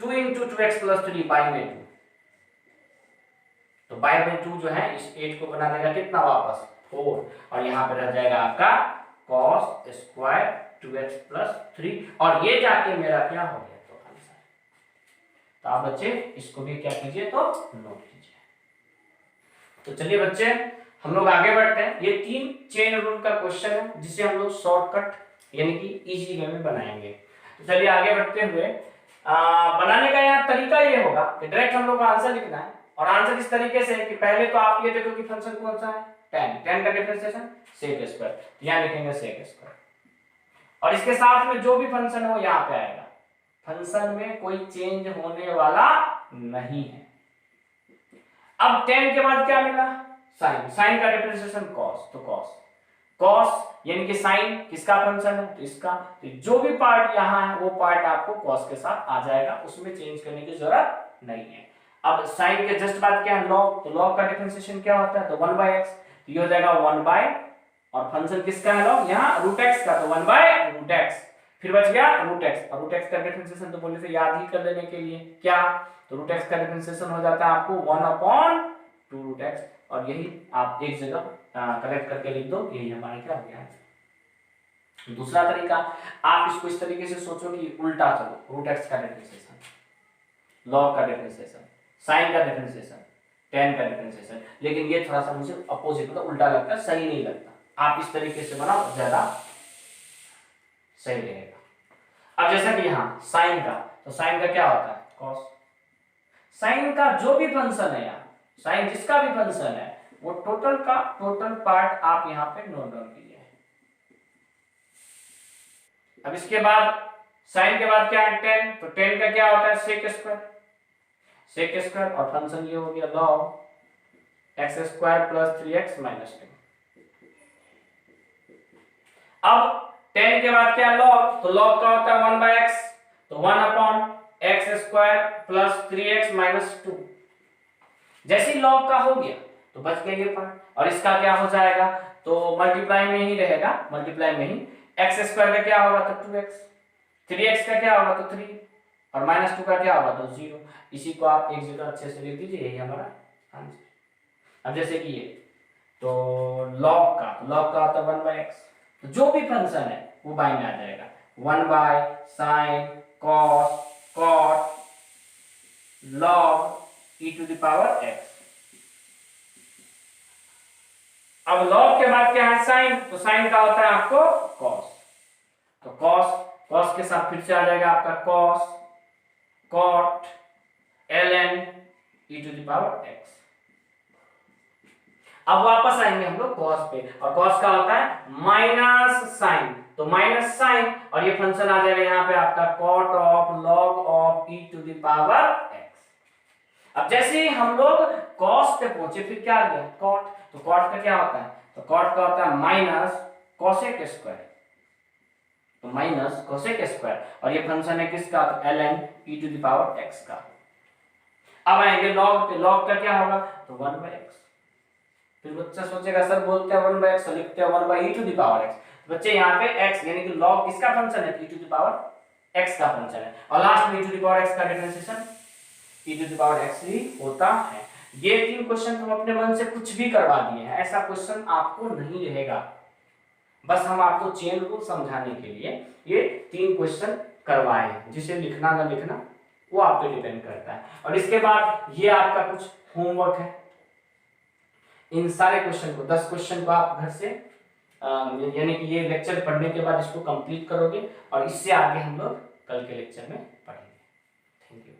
2 into 2x plus 3 by में 2, तो बाई में 2 जो है इस 8 को बना देगा कितना वापस 4, और यहाँ पे रह जाएगा आपका cos स्क्वायर 2x प्लस 3, और ये जाके मेरा क्या हो गया तो आंसर। तो आप बच्चे इसको भी क्या कीजिए तो नोट कीजिए। तो चलिए बच्चे हम लोग आगे बढ़ते हैं, ये 3 चेन रूल का क्वेश्चन है जिसे हम लोग शॉर्टकट यानी कि इजी वे में बनाएंगे। तो चलिए आगे बढ़ते हुए बनाने का यहाँ तरीका ये होगा कि डायरेक्ट हम लोग को आंसर लिखना है, और आंसर इस तरीके से है कि पहले तो आप ये देखो कि फंक्शन कौन सा है 10 का डिफरेंशिएशन sec स्क्वायर, यहाँ लिखेंगे sec स्क्वायर, और इसके साथ में जो भी फंक्शन है वो यहाँ पे आएगा, फंक्शन में कोई चेंज होने वाला नहीं है। अब 10 के बाद क्या मिला साइन, साइन का डिफरेंशिएशन cos, तो cos यानी कि साइन किसका फंक्शन है तो इसका, तो जो भी पार्ट यहाँ है वो पार्ट आपको cos के साथ आ जाएगा, उसमें चेंज करने की जरूरत नहीं है। अब साइन के जस्ट बाद क्या है log, तो log का डिफरेंशिएशन क्या होता है तो 1/x, तो ये हो जाएगा 1 और फंक्शन किसका है log यहाँ √x का, तो 1/√x, फिर बच गया √x, और √x का डिफरेंशिएशन तो बोले थे याद ही कर लेने के लिए क्या, तो √x का डिफरेंशिएशन हो जाता है आपको 1/2√x, और यही आप एक जगह करेक्ट करके लिख दो, यही हमारा क्या हो गया। दूसरा तरीका आप इसको इस तरीके से सोचो कि उल्टा चलो, √x का डिफरेंशिएशन, log का डिफरेंशिएशन, sin का डिफरेंशिएशन, tan का डिफरेंशिएशन, लेकिन ये थोड़ा सा मुझे अपोजिट मतलब उल्टा लगता है, सही नहीं लगता, आप इस तरीके से बनाओ ज्यादा सही रहेगा। अब जैसा कि यहाँ sin का, तो sin का क्या होता है cos, sin का जो भी फंक्शन है यहाँ, sin जिसका भी फंक्शन है वो टोटल का टोटल पार्ट आप यहाँ पे नोट डाउन कीजिए। अब इसके बाद sin के बाद क्या है 10, तो 10 का क्या होता है sec स्क्वायर, और फंक्शन ये हो गया log x square plus 3x minus 2। अब 10 के बाद क्या log, तो log का होता है 1/x, तो 1/x square plus 3x minus 2। जैसे ही log का हो गया तो बच गया ये पार्ट, और इसका क्या हो जाएगा तो मल्टीप्लाई में ही रहेगा, मल्टीप्लाई में ही x स्क्वायर का क्या होगा तो 2x, 3x का क्या होगा तो 3, और माइनस 2 का क्या होगा तो 0। इसी को आप एक जगह अच्छे से लिख दीजिए, यही हमारा आंसर। अब जैसे कि ये तो log का होता है 1/x, तो जो भी फंक्शन है वो बाई में आ जाएगा, 1/sin cos cot log e⁻x। अब log के बाद क्या है sin, तो sin का होता है आपको cos, तो cos के साथ फिर से आ जाएगा आपका cos cot ln e⁻x। अब वापस आएंगे हम लोग कॉस पे, और कॉस का होता है माइनस साइन, तो माइनस साइन और ये फंक्शन आ जाएगा यहाँ पे आपका cot of log of e to the power x। अब जैसे ही हम लोग कॉस पे पहुंचे फिर क्या आ गया कॉट, तो कॉट का क्या होता है, तो कॉट का होता है माइनस कोसेक स्क्वायर, तो माइनस कोसेक स्क्वायर, और ये फंक्शन है किसका, तो ln e to the power x का। अब आएंगे लॉग पे, लॉग का क्या होगा, तो 1/x। फिर बच्चा सोचेगा सर बोलते हैं 1/x तो लिखते हैं 1/e to the power x, बच्चे यहाँ पे x यानी कि log किसका फंक्शन है, e to the power x का फंक्शन है, और लास्ट में e to the power x का differentiation e to the power x ही होता है। ये 3 क्वेश्चन हम अपने मन से कुछ भी करवा दिए हैं, ऐसा क्वेश्चन आपको नहीं रहेगा, बस हम आपको चेन रूल समझाने के लिए ये 3 क्वेश्चन करवाए, जिसे लिखना ना लिखना वो आप पे डिपेंड करता है। और इसके बाद ये आपका कुछ होमवर्क है, इन सारे क्वेश्चन को 10 क्वेश्चन को आप घर से यानी कि ये लेक्चर पढ़ने के बाद इसको कंप्लीट करोगे, और इससे आगे हम लोग कल के लेक्चर में पढ़ेंगे। Thank you.